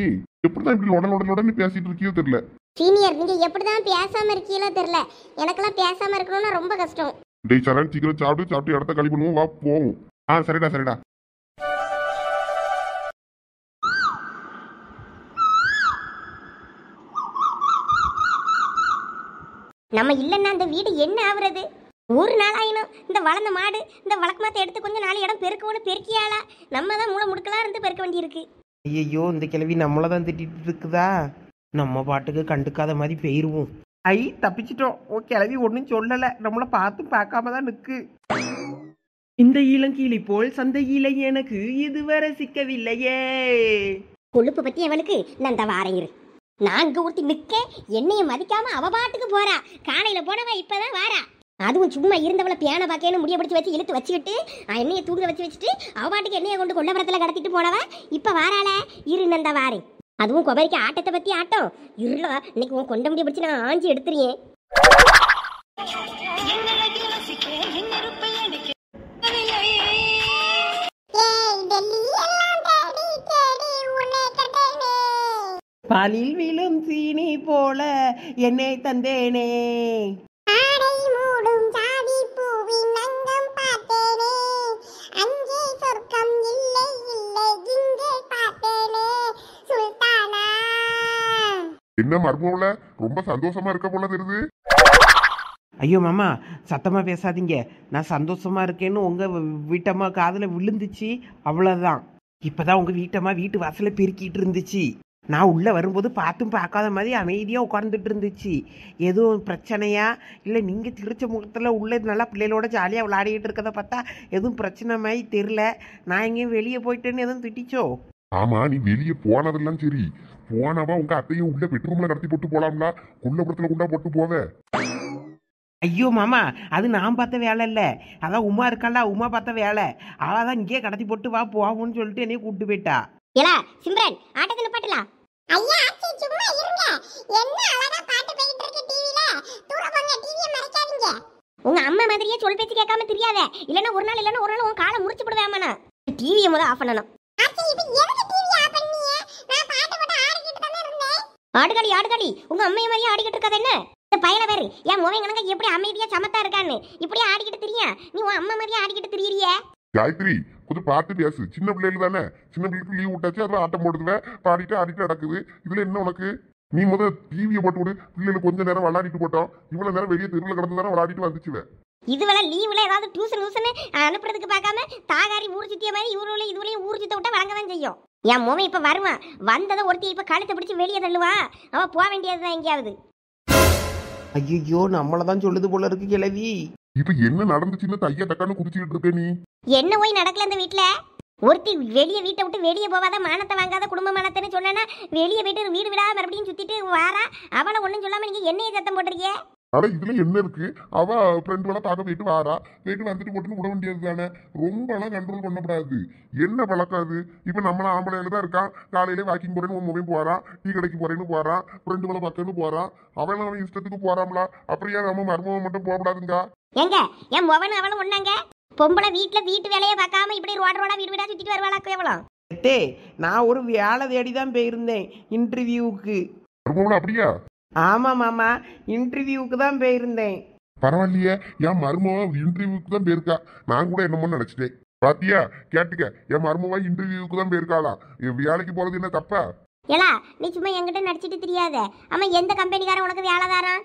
எப்படிதான் இப்படி உடனே பேசிட்டு இருக்கியோ தெரியல. சீனியர், நீங்க எப்படிதான் பேசாம இருக்கீங்களோ தெரியல, எனக்கெல்லாம் பேசாம இருக்கணும்னா ரொம்ப கஷ்டம். டேய் சரண், சீக்கிரம் சாப்பிட்டு இடத்த கழி பண்ணுவோம், வா போவோம். சரிடா. நம்ம இல்லைன்னா அந்த வீடு என்ன ஆகுறது? ஒரு நாள் ஆயினும் இந்த வளர்ந்த மாடு இந்த வழக்கமாத்த எடுத்து கொஞ்சம் நாலு இடம் பெருக்கணும்னு பெருக்கியாளா, நம்ம தான் மூளை முடுக்கலாம் இருந்து பெருக்க வேண்டி இருக்கு. ஐயோ, இந்த கிழவி நம்மளை தான் திட்டிட்டு இருக்குதா? நம்ம பாட்டுக்கு கண்டுக்காத மாதிரி போயிருவோம். தப்பிச்சிட்டோம். கிழவி ஒன்றும் சொல்லலை, நம்மளை பார்த்து பார்க்காம தான் நிற்கு. இந்த இளங்கீழி போல் சந்தையில எனக்கு இதுவரை சிக்கவில்லையே. கொழுப்பு பத்தி அவளுக்கு நான் தான் வாரையிரு. நாங்க ஊத்தி நிக்க என்னைய மதிக்காம அவ பாட்டுக்கு போறா. காலையில போனவ இப்பதான் வாரா. அதுவும் சும்மா இருந்தவளை பியானை பாக்கேன்னு முடிய பிடிச்சி வச்சு இழுத்து வச்சுக்கிட்டு என்னைய தூங்க வச்சுட்டு அவ பாட்டுக்கு என்னைய கொண்டு கொல்லப்புறத்துல கடத்திட்டு போனவ இப்ப வாராள. இரு நந்த வாரேன். அதுவும் கொபரிக்கு ஆட்டத்தை பத்தி ஆட்டம் இருளா. இன்னைக்கு உன் கொண்ட முடிய பிடிச்சி நான் ஆஞ்சி எடுத்துறியேன். பாலில் விழும் சீனி போல என்னை தந்தேனே. என்ன மர்மம்ல ரொம்ப சந்தோஷமா இருக்க போல தெரியுது. ஐயோ மாமா சத்தமா பேசாதீங்க. நான் சந்தோஷமா இருக்கேன்னு உங்க வீட்டம்மா காதுல விழுந்துச்சு, அவ்வளவுதான். இப்பதான் உங்க வீட்டம்மா வீட்டு வாசல பெருக்கிட்டு இருந்துச்சு. நான் உள்ள வரும்போது பார்த்தும் பார்க்காத மாதிரி அமைதியா உட்கார்ந்துட்டு இருந்துச்சு. எதுவும் பிரச்சனையா இல்லை நீங்க திருச்ச முகத்துல உள்ள நல்லா பிள்ளைகளோட ஜாலியா விளையாடிட்டு இருக்கதை பார்த்தா எதுவும் பிரச்சனை மாதிரி தெரியல. நான் எங்கேயும் வெளியே போயிட்டேன்னு எதுவும் திட்டிச்சோ? ஆமா, நீ வெளியே போனதெல்லாம் சரி, போனவா உங்க அத்தையும் உள்ள பெட்ரூம்ல கடத்தி போட்டு போலாம்ல, குள்ளபுரத்துல குண்டா போட்டு போவ. ஐயோ மாமா, அது நான் பார்த்த வேலை இல்லை. அதான் உமா இருக்காளா, உமா பார்த்த வேலை. அவள் தான் இங்கேயே கடத்தி போட்டு வா போவோம்னு சொல்லிட்டு என்னைய கூப்பிட்டு போயிட்டா. ஏலா சிம்ரன் ஆட்டத்தை நிப்பாட்டலா. ஐயா ஆச்சி சும்மா இருங்க. என்ன அழகா பாட்டு போயிட்டு இருக்கு டிவில. தூர போங்க, டிவியை மறைக்காதீங்க. உங்க அம்மா மாதிரியே சொல் பேச்சு கேட்காம தெரியாத. இல்லனா ஒரு நாள் உன் காலை முறிச்சு போடுவேமானா. டிவியை முத ஆஃப் பண்ணனும். ஆச்சி இது எதுக்கு டிவி ஆஃப் பண்ணீங்க? நான் பாட்டு போட்டு ஆடிக்கிட்டு தான இருந்தேன். ஆடுகாளி உங்க அம்மைய மாதிரியே ஆடிக்கிட்டு இருக்காத என்ன? இந்த பையல வேற என் மோவன் கணங்க எப்படி அமைதியா சமத்தா இருக்கான்னு இப்படியே ஆடிக்கிட்டு திரியா. நீ உன் அம்மா மாதிரியே ஆடிக்கிட்டு திரியறியே. காயத்ரி கொஞ்சம் பார்த்து பேசு, சின்ன பிள்ளைகள் தானே, சின்ன பிள்ளைக்கு லீவ் விட்டாச்சு, அதான் ஆட்டம் போடுதுவேன், பாடிட்டு ஆடிட்டு நடக்குது. இதுல என்ன உனக்கு? நீ முதல் டிவியை போட்டு விடு, பிள்ளைகளுக்கு கொஞ்ச நேரம் விளையாடிட்டு போட்டோம். இவ்வளவு நேரம் வெளியே தெருவில் கடந்து தானே விளையாடிட்டு வந்துச்சுவேன். இதுவெல்லாம் லீவ்ல ஏதாவது டியூஷன் அனுப்புறதுக்கு பார்க்காம தாகாரி ஊர் சுத்திய மாதிரி இதுவரையும் ஊர் சுத்த விட்டா வழங்கதான் செய்யும். என் மோவன் இப்ப வருவான். வந்ததை ஒருத்தி இப்ப கழுத்தை பிடிச்சி வெளியே தள்ளுவா. அவ போக வேண்டியதுதான் எங்கேயாவது. ஐயோ நம்மளதான் சொல்லுது போல இருக்கு கிழவி. இப்ப என்ன நடந்துச்சுன்னு தையா தக்கான்னு குடிச்சுக்கிட்டு இருக்க நீ? என்ன போய் நடக்கல இந்த வீட்டுல? ஒருத்தி வீட்டை விட்டு வெளியே போவாத, மானத்தை வாங்காத, குடும்ப மானத்தைன்னு சொன்னா வெளியே போயிட்டு வீடு விடாம மறுபடியும் சுத்திட்டு வாரா. அவளை ஒண்ணும் சொல்லாம நீங்க என்னைய சத்தம் போட்டுறீங்க. ஆனா இதுல என்ன இருக்கு? அவ ஃப்ரெண்ட் வேலை பார்க்க போயிட்டு வாரா, போயிட்டு வந்துட்டு போட்டுன்னு விட வேண்டியது தானே. ரொம்ப எல்லாம் கண்ட்ரோல் பண்ணக்கூடாது. என்ன பழக்காது? இப்ப நம்மள ஆம்பளையில தான் இருக்கான். காலையிலே வாக்கிங் போறேன்னு ஒரு மொபைல் போறான், டீ கடைக்கு போறேன்னு போறான், ஃப்ரெண்டு வேலை பார்க்கன்னு போறான். அவன் இஷ்டத்துக்கு போறாங்களா? அப்படியே நம்ம மருமகன் மட்டும் போகக்கூடாதுங்க. எங்க என் மொவன் அவளும் ஒண்ணாங்க. பொம்பளை வீட்டு வேலையை பார்க்காம இப்படி ரோடா வீடு வீடா சுத்திட்டு வருவாளாக்கு எவ்வளோ? நான் ஒரு வேலை தேடி தான் போயிருந்தேன் இன்டர்வியூக்கு. மருமகன் அப்படியா? ஆமா மாமா, இன்டர்வியூக்கு தான் போயிருந்தேன். பரவாயில்லையே, என் மருமவா இன்டர்வியூக்கு தான் போயிருக்கா. நான் கூட என்னமோ நினைச்சிட்டேன். பாத்தியா, கேட்டுக்க, என் மருமவா இன்டர்வியூக்கு தான் போயிருக்காளா? வேலைக்கு போறது என்ன தப்பா? ஏலா நீ சும்மா என்கிட்ட நடிச்சிட்டு தெரியாத. ஆமா எந்த கம்பெனிக்காரன் உனக்கு வேலை தாரான்?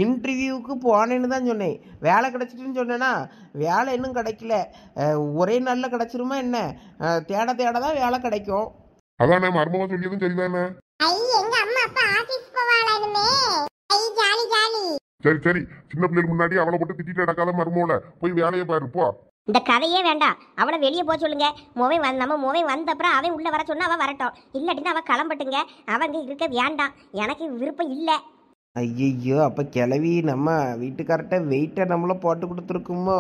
இன்டர்வியூக்கு போனேன்னு தான் சொன்னேன். வேலை கிடைச்சிட்டுன்னு சொன்னேன்னா வேலை இன்னும் கிடைக்கல. ஒரே நாளில் கிடைச்சிருமா என்ன? தேட தான் வேலை கிடைக்கும். அதான் நான் மருமவா சொல்லியதும் சரிதானே. எங்க அம்மா அப்பா ஆபீஸ் போவாளாமே. Jolly jolly. சரி, சின்ன பிள்ளைகள் முன்னாடி அவளை போட்டு திட்டிட்டு நடக்காத மருமோல போய் வேலையை பாரு போ. இந்த கதையே வேண்டாம். அவளை வெளியே போக சொல்லுங்க. நம்ம மோவை வந்த அப்புறம் அவன் உள்ள வர சொன்னா அவ வரட்டும். இல்லாட்டினா அவ கிளம்பட்டுங்க. அவங்க இருக்க வேண்டாம். எனக்கு விருப்பம் இல்லை. ஐயோ, அப்ப கிளவி நம்ம வீட்டுக்கார்ட்ட வெயிட்டை நம்மள போட்டு கொடுத்துருக்குமோ?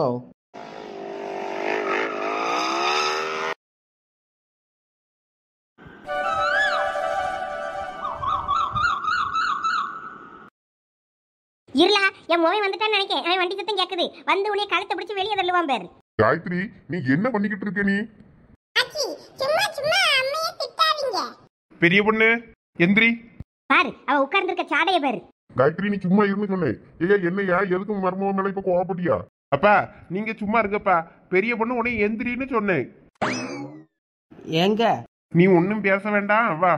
இருளா என் மோவை வந்துட்டான்னு நினைக்கிறேன். அவன் வண்டி சத்தம் கேக்குது. வந்து உன்னை கழுத்தை பிடிச்சி வெளியே தள்ளுவான் பேரு. காயத்ரி நீ என்ன பண்ணிக்கிட்டு இருக்க நீ? சும்மா அம்மையை திட்டாதீங்க. பெரிய பொண்ணு எந்திரி. பாரு அவ உட்கார்ந்துருக்க சாடைய பாரு. காயத்ரி நீ சும்மா இருந்து சொன்னேன். என்னையா எதுக்கு மருமக மேல இப்ப கோவப்பட்டியா? அப்பா நீங்க சும்மா இருங்கப்பா. பெரிய பொண்ணு உன்னை எந்திரின்னு சொன்னேன். ஏங்க நீ ஒன்னும் பேச வேண்டாம், வா.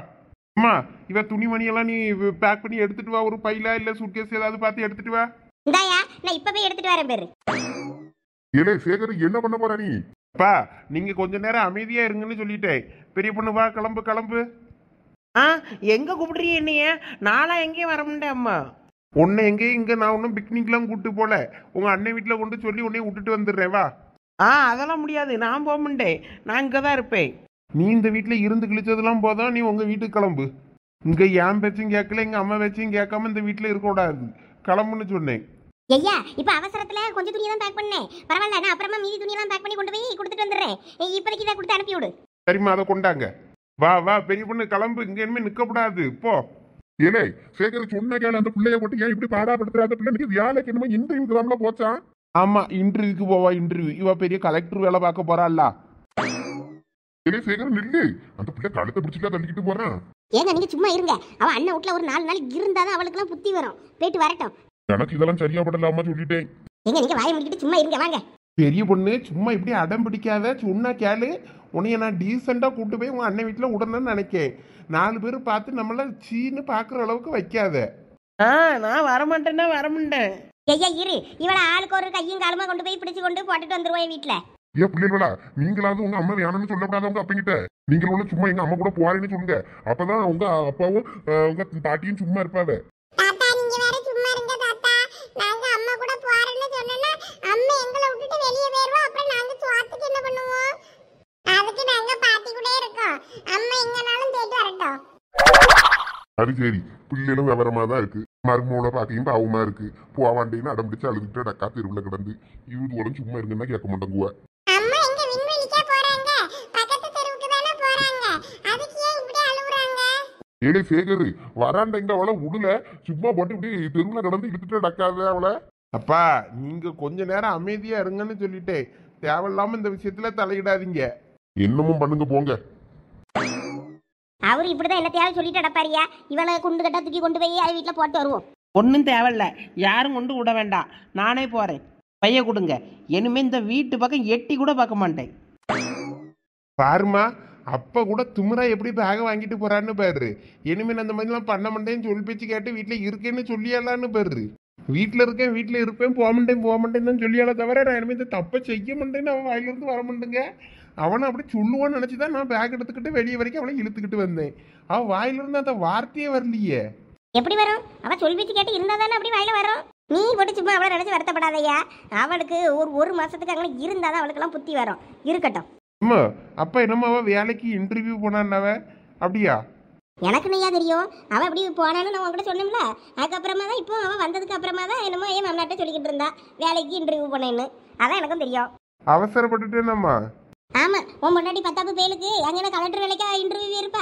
அம்மா இவ துணிமணியெல்லாம் நீ பேக் பண்ணி எடுத்துட்டு வா. ஒரு பையில இல்ல சூட்கேஸ் ஏதாவது பார்த்து எடுத்துட்டு வா. இந்தாயா நான் இப்பவே எடுத்துட்டு வரேன் பேரு. ஏலே சேகர் என்ன பண்ண போற நீ? அப்பா நீங்க கொஞ்ச நேரம் அமைதியா இருங்கன்னு சொல்லிட்டேன். பெரிய பொண்ணு வா, கிளம்பு. எங்க கூப்பிடுறீங்க என்னைய? நாளா எங்கேயும் வர முடியேன் அம்மா. உன்னை எங்கேயும் இங்க நான் ஒன்னும் பிக்னிக்லாம் கூட்டு போல. உங்க அண்ணன் வீட்டுல கொண்டு சொல்லி உன்னைய விட்டுட்டு வந்துடுறேன், வா. அதெல்லாம் முடியாது, நான் போக மாட்டேன். நான் இங்கதான் இருப்பேன். நீ இந்த வீட்டுல இருந்து கிழிச்சதெல்லாம் போதும். நீ உங்க வீட்டுக்கு கிளம்பு. இங்க என் பேச்சும் கேட்கல, எங்க அம்மா பேச்சையும் கேட்காம இந்த வீட்டுல இருக்க கூடாது. கிளம்புன்னு சொன்னேன். ஐயா இப்ப அவசரத்துல கொஞ்சம் துணி தான் பேக் பண்ணேன். பரவாயில்ல, நான் அப்புறமா மீதி துணியெல்லாம் பேக் பண்ணி கொண்டு போய் கொடுத்துட்டு வந்துடுறேன். இப்போதைக்கு இதை கொடுத்து அனுப்பி விடு. சரிம்மா, அதை கொண்டாங்க. வா வா பெரிய பொண்ணு கிளம்பு, இங்க இனிமே நிக்கப்படாது போ. ஏலே சேகர் சொன்ன கேளு, அந்த பிள்ளைய போட்டு ஏன் இப்படி பாடாப்படுத்துற? அந்த பிள்ளை வேலைக்கு என்னமோ இன்டர்வியூக்கு தான் போச்சான். ஆமா இன்டர்வியூக்கு போவா, இன்டர்வியூ. இவ பெரிய கலெக்டர் வேலை பார்க்க போறாள்ல. ஏலே சேகர் நில்லு, அந்த பிள்ளை கழுத்தை பிடிச்சிட்டா தள்ளிக்கிட்டு போறான். ஏங்க நீங்க சும்மா இருங்க. அவ அண்ணன் வீட்ல ஒரு 4 நாள் இருந்தாதான் அவளுக்குலாம் புத்தி வரும். போயிட்டு வரட்டும். எனக்கு இதெல்லாம் சரியா படலாமா சொல்லிட்டேன். ஏங்க நீங்க வாயை முடிக்கிட்டு சும்மா இருங்க, வாங்க. பெரிய பொண்ணு சும்மா இப்படி அடம் பிடிக்காத, சொன்னா கேளு. உன்னைய நான் டீசெண்டா கூட்டு போய் உங்க அண்ணன் வீட்டுல விடணும்னு நினைக்கேன். 4 பேர் பார்த்து நம்மள சீன்னு பாக்குற அளவுக்கு வைக்காத. நான் வரமாட்டேன்னா வரமாட்டேன். ஐயா இரு, இவள ஆளுக்கு ஒரு கையும் காலுமா கொண்டு போய் பிடிச்சு கொண்டு போட்டுட்டு வந்துருவோம் வீட்டுல. ஏன் பிள்ளைகளா, நீங்களாவது உங்க அம்மா வேணும்னு சொல்லக்கூடாது உங்க அப்பங்கிட்ட. நீங்களும் சும்மா எங்க அம்மா கூட போறேன்னு சொல்லுங்க. அப்பதான் உங்க அப்பாவும் உங்க பாட்டியும் சும்மா இருப்பாங்க. தாத்தா நீங்க வேற சும்மா இருங்க தாத்தா. நாங்க அம்மா கூட போறேன்னு சொன்னேன்னா அம்மா எங்களை விட்டுட்டு வெளியே போயிருவா. அப்புறம் நாங்க சுவாத்துக்கு என்ன பண்ணுவோம்? அதுக்கு நாங்க பாட்டி கூட இருக்கோம். அம்மா எங்கனாலும் போயிட்டு வரட்டும். அது சரி, பிள்ளைகளும் விவரமா தான் இருக்கு. மருமோட பாட்டியும் பாவமா இருக்கு. போவாண்டின்னு அடம் பிடிச்சு அழுதுகிட்டு டக்கா தெருவுல கிடந்து இவளும் சும்மா இருங்கன்னா கேட்க மாட்டேங்குவா. அம்மா எங்க விண்வெளிக்கா போறாங்க? பக்கத்து தெருவுக்கு தானே போறாங்க. அதுக்கு ஏன் இப்படி அழுகுறாங்க? ஏலே சேகர், வராண்ட இங்க அவளை உடல சும்மா போட்டு இப்படி தெருவுல கிடந்து இழுத்துட்டு டக்காத அவளை. அப்பா நீங்க கொஞ்ச நேரம் அமைதியா இருங்கன்னு சொல்லிட்டேன். தேவையில்லாம இந்த விஷயத்துல தலையிடாதீங்க. என்னமும் பண்ணுங்க போங்க. அவரு இப்படிதான் என்ன தேவை சொல்லிட்டு அடப்பாரியா. இவளை குண்டு கட்டா தூக்கி கொண்டு போய் அது வீட்டுல போட்டு வருவோம். ஒன்றும் தேவையில்ல, யாரும் கொண்டு விட வேண்டாம். நானே போறேன். பைய கொடுங்க. இனிமே இந்த வீட்டு பக்கம் எட்டி கூட பார்க்க மாட்டேன். பாருமா, அப்ப கூட துமுறா எப்படி பேக வாங்கிட்டு போறான்னு பாரு. இனிமேல் அந்த மாதிரிலாம் பண்ண மாட்டேன்னு சொல்லி பேச்சு கேட்டு வீட்டுல இருக்கேன்னு சொல்லியலான்னு பாரு. வீட்டுல இருக்கேன், வீட்டுல இருப்பேன், போக மாட்டேன்னு தான் சொல்லியால தவிர நான் இனிமேல் இந்த தப்பை செய்ய மாட்டேன்னு அவன் வாயிலிருந்து வர மாட்டேங்க. அவனை அப்படி சொல்லுவான்னு நினைச்சுதான் நான் பேக் எடுத்துக்கிட்டு வெளியே வரைக்கும் அவளை இழுத்துக்கிட்டு வந்தேன். அவன் வாயிலிருந்து அந்த வார்த்தையே வரலையே. எப்படி வரும்? அவ சொல் பேச்சு கேட்டு இருந்தா தானே அப்படி வாயில வரும். நீ போட்டு சும்மா அவளை நினைச்சு வருத்தப்படாதையா. அவளுக்கு ஒரு மாசத்துக்கு அங்கே இருந்தாதான் அவளுக்கெல்லாம் புத்தி வரும். இருக்கட்டும். அம்மா அப்ப என்னம்மா அவ வேலைக்கு இன்டர்வியூ போனான்னவ? அப்படியா? எனக்கு நையா தெரியும். அவன் அப்படி போனான்னு நான் உங்ககிட்ட சொன்னேன்ல. அதுக்கப்புறமா தான் இப்போ அவன் வந்ததுக்கு அப்புறமா தான் என்னமோ என் மாமனாட்ட சொல்லிக்கிட்டு இருந்தா வேலைக்கு இன்டர்வியூ போனேன்னு. அதான் எனக்கும் தெரியும். அவசரப்பட்டுட்டேனம்மா. ஆமா, உன் முன்னாடி 10வது பேலுக்கு எங்கன்னா கலெக்டர் வேலைக்கா இன்டர்வியூ இருப்பா.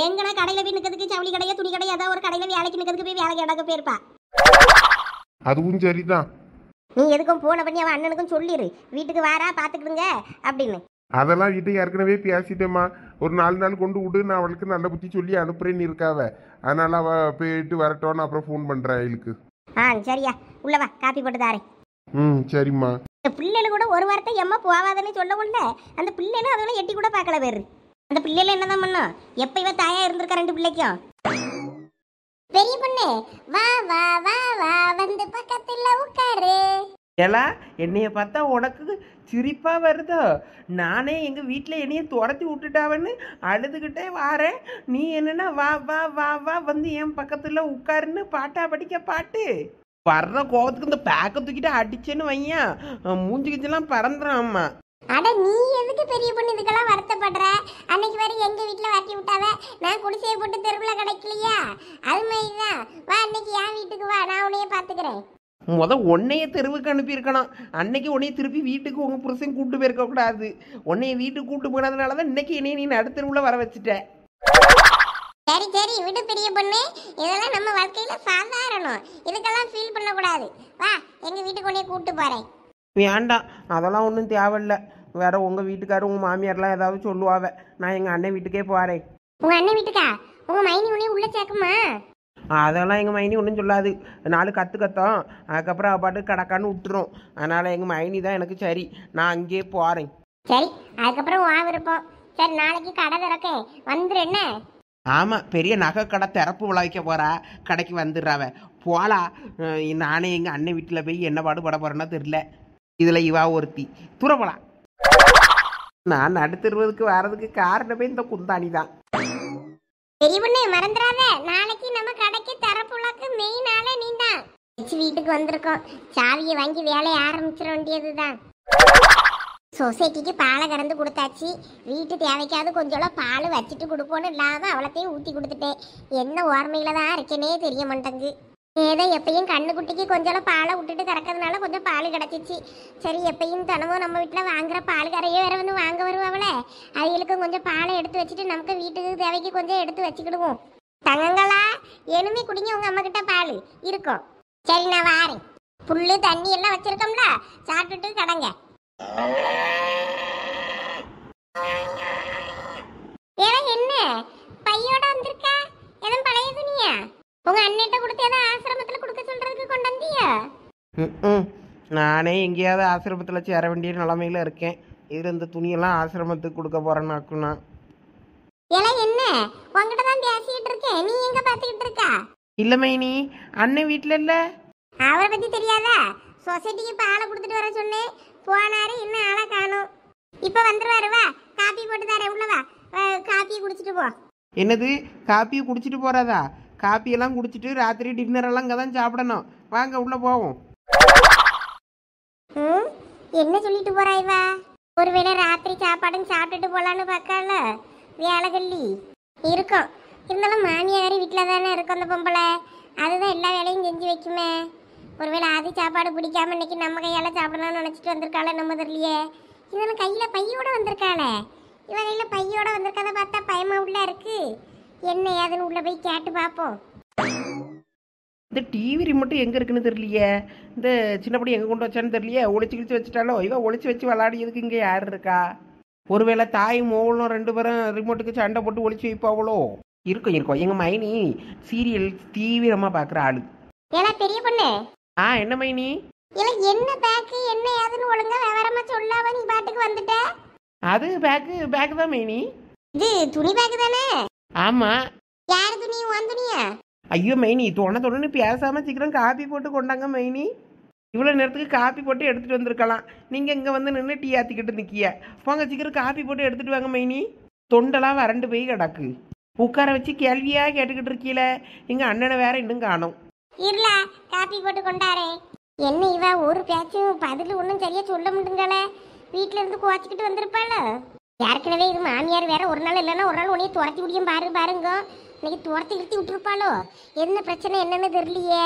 எங்கன்னா கடையில போய் நிக்கிறதுக்கு, ஜவுளி கடையா துணி கடையா ஏதாவது ஒரு கடையில வேலைக்கு நிக்கிறதுக்கு போய் வேலைக்கு இடக்க போயிருப்பா. அதுவும் சரிதான். நீ எதுக்கும் போன பண்ணி அவன் அண்ணனுக்கும் சொல்லிடு, வீட்டுக்கு வாரா பாத்துக்கிடுங்க அப்படின்னு. அதெல்லாம் வீட்டுக்கு ஏற்கனவே பேசிட்டேம்மா. ஒரு 4 நாள் கொண்டு விடு, நான் அவளுக்கு நல்ல புத்தி சொல்லி அனுப்புறேன்னு இருக்காவ. அதனால அவ போயிட்டு வரட்டோன்னு அப்புறம் ஃபோன் பண்றேன் அவளுக்கு. சரியா, உள்ளவா காப்பி போட்டு தாரேன். சரிம்மா. இந்த பிள்ளைல கூட ஒரு வார்த்தை எம்மா போவாதன்னு சொல்லவும்ல. அந்த பிள்ளைன்னு அதெல்லாம் எட்டி கூட பார்க்கல பேரு. அந்த பிள்ளைல என்னதான் பண்ணும்? எப்ப இவ தாயா இருந்திருக்கா 2 பிள்ளைக்கும். பெரிய பொண்ணு வா வா வா வா வந்து பக்கத்துல உட்காரு. ஏலா, என்னைய பார்த்தா உனக்கு சிரிப்பா வருதோ? நானே எங்க வீட்டில் என்னைய துரத்தி விட்டுட்டாவன்னு அழுதுகிட்டே வாரேன். நீ என்னன்னா வா வா வா வா வந்து என் பக்கத்துல உட்காருன்னு பாட்டா படிக்க பாட்டு. வர்ற கோவத்துக்கு இந்த பேக்கை தூக்கிட்டு அடிச்சேன்னு வையன், மூஞ்சி கிச்செல்லாம் பறந்துடும். அம்மா அட நீ எதுக்கு பெரிய பொண்ணு இதுக்கெல்லாம் வருத்தப்படுற? அன்னைக்கு வரை எங்க வீட்டுல வாட்டி விட்டாவ, நான் குடிசையை போட்டு தெருவுல கிடைக்கலையா? அது மாதிரிதான் வா, அன்னைக்கு என் வீட்டுக்கு வா, நான் உன்னைய பாத்துக்கிறேன். உன்னைய தெருவுக்கு அனுப்பியிருக்கணும். அன்னைக்கு உன்னைய திருப்பி வீட்டுக்கு உங்க புருஷன் கூப்பிட்டு போயிருக்க கூடாது. உன்னைய வீட்டுக்கு கூப்பிட்டு போனதுனாலதான் இன்னைக்கு என்னைய நீ நடுத்தெருவுல வர வச்சுட்ட. சரி சரி விடு பெரிய பொண்ணு, இதெல்லாம் நம்ம வாழ்க்கையில சாதாரணம். இதுக்கெல்லாம் ஃபீல் பண்ணக்கூடாது. வா, எங்க வீட்டுக்கு உன்னைய கூப்பிட்டு போறேன். வேண்டாம், அதெல்லாம் ஒன்றும் தேவையில்ல. வேற உங்க வீட்டுக்காரர் உங்க மாமியார்லாம் ஏதாவது சொல்லுவாவ. நான் எங்க அண்ணன் வீட்டுக்கே போறேன். உங்க அண்ணன் வீட்டுக்கா? உங்க மைனி உன்னைய உள்ள சேர்க்குமா? அதெல்லாம் எங்கள் மைனி ஒன்றும் சொல்லாது. 4 கற்றுக்கத்தோம், அதுக்கப்புறம் அவள் பாட்டு கடக்கான்னு விட்டுரும். அதனால் எங்கள் மைனி தான் எனக்கு சரி. நான் அங்கேயே போகிறேன். சரி, அதுக்கப்புறம் வா விருப்பம். சரி, நாளைக்கு கடை திறக்கேன், வந்துரு என்ன? ஆமாம், பெரிய நகை கடை திறப்பு விழா வைக்க போகிறா. கடைக்கு வந்துடுறாவ. போலா. நானே எங்கள் அண்ணன் வீட்டில் போய் என்ன பாடுபட போகிறேன்னா தெரில. இதில் இவா ஒருத்தி தூர போலாம். நான் நடுத்தருவதுக்கு வர்றதுக்கு காரணமே இந்த குந்தாணி தான். பெரிய பொண்ணு மறந்துடாத, நாளைக்கு நம்ம கடைக்கு திறப்புலாக்கு மெயின் ஆளே நீ தான். வீட்டுக்கு வந்திருக்கோம், சாவியை வாங்கி வேலையை ஆரம்பிச்சிட வேண்டியதுதான். சொசைட்டிக்கு பாலை கறந்து கொடுத்தாச்சு. வீட்டு தேவைக்காவது கொஞ்சம் பால் வச்சுட்டு கொடுப்போன்னு இல்லாம அவ்வளோத்தையும் ஊற்றி கொடுத்துட்டேன். என்ன ஓர்மையில தான் இருக்கேனே தெரிய மாட்டேங்குது. ஏதோ எப்பயும் கண்ணுக்குட்டிக்கு கொஞ்சம் பாலை விட்டுட்டு கறக்கிறதுனால கொஞ்சம் பால் கிடச்சிச்சு. சரி எப்பயும் தினமும் நம்ம வீட்டில் வாங்குற பால் கரையே வேற வந்து வாங்க வருவாங்களே, அவங்களுக்கும் கொஞ்சம் பாலை எடுத்து வச்சுட்டு நமக்கு வீட்டுக்கு தேவைக்கு கொஞ்சம் எடுத்து வச்சுக்கிடுவோம். தங்கங்களா, எலுமி குடிங்க உங்க அம்மா கிட்ட பால் இருக்கும். சரி நான் வாரேன். புல்லு தண்ணி எல்லாம் வச்சிருக்கோம்ல, சாப்பிட்டுட்டு கடங்க. ஏன்னா என்ன பையோட வந்திருக்கா? எதுவும் பழைய துணியா? உங்க அண்ணிட்ட கொடுத்து ஏதோ ஆசிரமத்துல கொடுக்க சொல்றதுக்கு கொண்டு வந்தியா? நானே எங்கேயாவது ஆசிரமத்தில் சேர வேண்டிய நிலமையில இருக்கேன். இதில் இந்த துணியெல்லாம் ஆசிரமத்துக்கு கொடுக்க போறேன்னாக்குண்ணா. ஏல என்ன உங்ககிட்ட தான் பேசிக்கிட்டு இருக்கேன், நீ எங்க பாத்துக்கிட்டு இருக்கா? இல்லை மைனி, அண்ணன் வீட்டில் இல்லை. அவரை பத்தி தெரியாதா? சொசைட்டிக்கு பாலை கொடுத்துட்டு வர சொன்னேன், போனாரு, இன்னும் ஆளை காணும். இப்ப வந்துருவாரு, வா காப்பி போட்டு தரேன், உள்ளவா காப்பியை குடிச்சிட்டு போ. என்னது, காப்பியை குடிச்சிட்டு போறாதா? காப்பியெல்லாம் குடிச்சிட்டு ராத்திரி டின்னரெல்லாம் இங்கே தான் சாப்பிடணும். வாங்க உள்ளே போவோம். என்ன சொல்லிட்டு போறாய்வா? ஒருவேளை ராத்திரி சாப்பாடுன்னு சாப்பிட்டுட்டு போலான்னு பார்க்கல, வேலைகள்ளி இருக்கும். இருந்தாலும் மாமியார் வீட்டில் தானே இருக்கும் அந்த பொம்பளை, அதுதான் எல்லா வேலையும் செஞ்சு வைக்குமே. ஒருவேளை அது சாப்பாடு பிடிக்காம இன்னைக்கு நம்ம கையால் சாப்பிடலாம்னு நினச்சிட்டு வந்திருக்காளே, நம்ம தெரியலையே. இதெல்லாம் கையில் பையோட வந்திருக்காளே, இவன் கையில் பையோட வந்திருக்கதை பார்த்தா பயமா உள்ள இருக்கு. என்ன ஏதுன்னு உள்ள போய் கேட்டு பார்ப்போம். இந்த டிவி ரிமோட்டு எங்கே இருக்குன்னு தெரியலையே. இந்த சின்னப்படி எங்கே கொண்டு வச்சான்னு தெரியலையே. ஒளிச்சு கிழிச்சு வச்சுட்டாலோ, இவன் ஒளிச்சு வச்சு விளாடியதுக்கு இங்கே யார் இருக்கா? ஒருவேளை தாய் மோளும் ரெண்டு பேரும் ரிமோட்டுக்கு சண்டை போட்டு ஒளிச்சு வைப்பாவளோ? இருக்கும். எங்கள் மைனி சீரியல் தீவிரமாக பார்க்குற ஆளு. ஏன்னா பெரிய பொண்ணு, என்ன மைனி? இல்ல என்ன பேக்கு என்ன ஏதுன்னு ஒழுங்கா விவரமா சொல்லாம நீ பாட்டுக்கு வந்துட்ட. அது பேக்கு தான் மைனி. இது துணி பேக்கு தானே? ஆமாம். யாரு துணி, உன் துணியா? ஐயோ மைனி, தொண்ணு பேசாமல் சீக்கிரம் காப்பி போட்டு கொண்டாங்க மைனி. இவ்வளோ நேரத்துக்கு காப்பி போட்டு எடுத்துகிட்டு வந்திருக்கலாம். நீங்கள் இங்கே வந்து நின்று டீ ஆற்றிக்கிட்டு நிற்கிய. போங்க சீக்கிரம் காப்பி போட்டு எடுத்துகிட்டு வாங்க மைனி. தொண்டெல்லாம் வறண்டு போய் கிடக்கு. உட்கார வச்சு கேள்வியாக கேட்டுக்கிட்டு இருக்கீல. எங்கள் அண்ணனை வேற இன்னும் காணும். இருளா காப்பி போட்டு கொண்டாரே. என்ன இவ ஒரு பேச்சும் பதில் ஒன்றும் சரியா சொல்ல முடியுங்களே. வீட்டில இருந்து குவாச்சிக்கிட்டு வந்திருப்பாள. ஏற்கனவே இது மாமியார் வேற, ஒரு நாள் இல்லைன்னா ஒரு நாள் உன்னைய துரத்தி முடியும் பாருங்க. இன்னைக்கு துரத்தி கிருத்தி விட்டுருப்பாளோ, என்ன பிரச்சனை என்னன்னு தெரியலையே.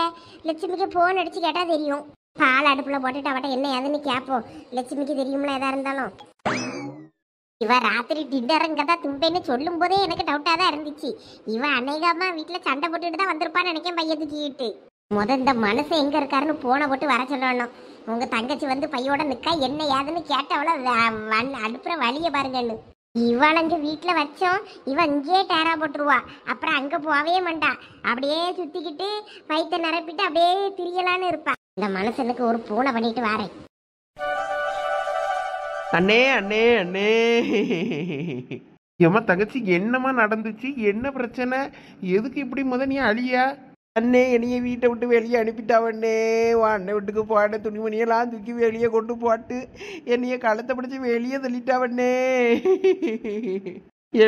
லட்சுமிக்கு போன் அடிச்சு கேட்டா தெரியும். பால் அடுப்புல போட்டுட்டு அவட்ட என்ன ஏதுன்னு கேட்போம், லட்சுமிக்கு தெரியும்ல எதா இருந்தாலும். இவ ராத்திரி டின்னருங்கதா தும்பேன்னு சொல்லும் போதே எனக்கு டவுட்டா தான் இருந்துச்சு. இவ அநேகமா வீட்டுல சண்டை போட்டுட்டு தான் வந்திருப்பான்னு நினைக்கேன், பைய தூக்கிட்டு. இந்த மனசு எங்க இருக்காருன்னு போனை போட்டு வர சொல்லணும். உங்க தங்கச்சி வந்து பையோட நிக்கா, என்ன ஏதுன்னு கேட்டவள அடுப்புற வழிய பாருங்கன்னு. இவளங்க வீட்டுல வச்சோம், இவ இங்கேயே டேரா போட்டுருவா. அப்புறம் அங்க போவே மாட்டா, அப்படியே சுத்திக்கிட்டு வயிற்ற நிரப்பிட்டு அப்படியே திரியலான்னு இருப்பா. இந்த மனுஷனுக்கு ஒரு பூனை பண்ணிட்டு வாரேன். அண்ணே ஏம்மா தங்கச்சி, என்னம்மா நடந்துச்சு? என்ன பிரச்சனை? எதுக்கு இப்படி நீ அழியா? அண்ணே, என்னைய வீட்டை விட்டு வெளியே அனுப்பிட்டாவண்ணே. அண்ணன் வீட்டுக்கு போட துணிமணியெல்லாம் தூக்கி வெளியே கொண்டு போட்டு என்னைய கழுத்தை பிடிச்சி வெளியே தள்ளிட்டாவண்ணே.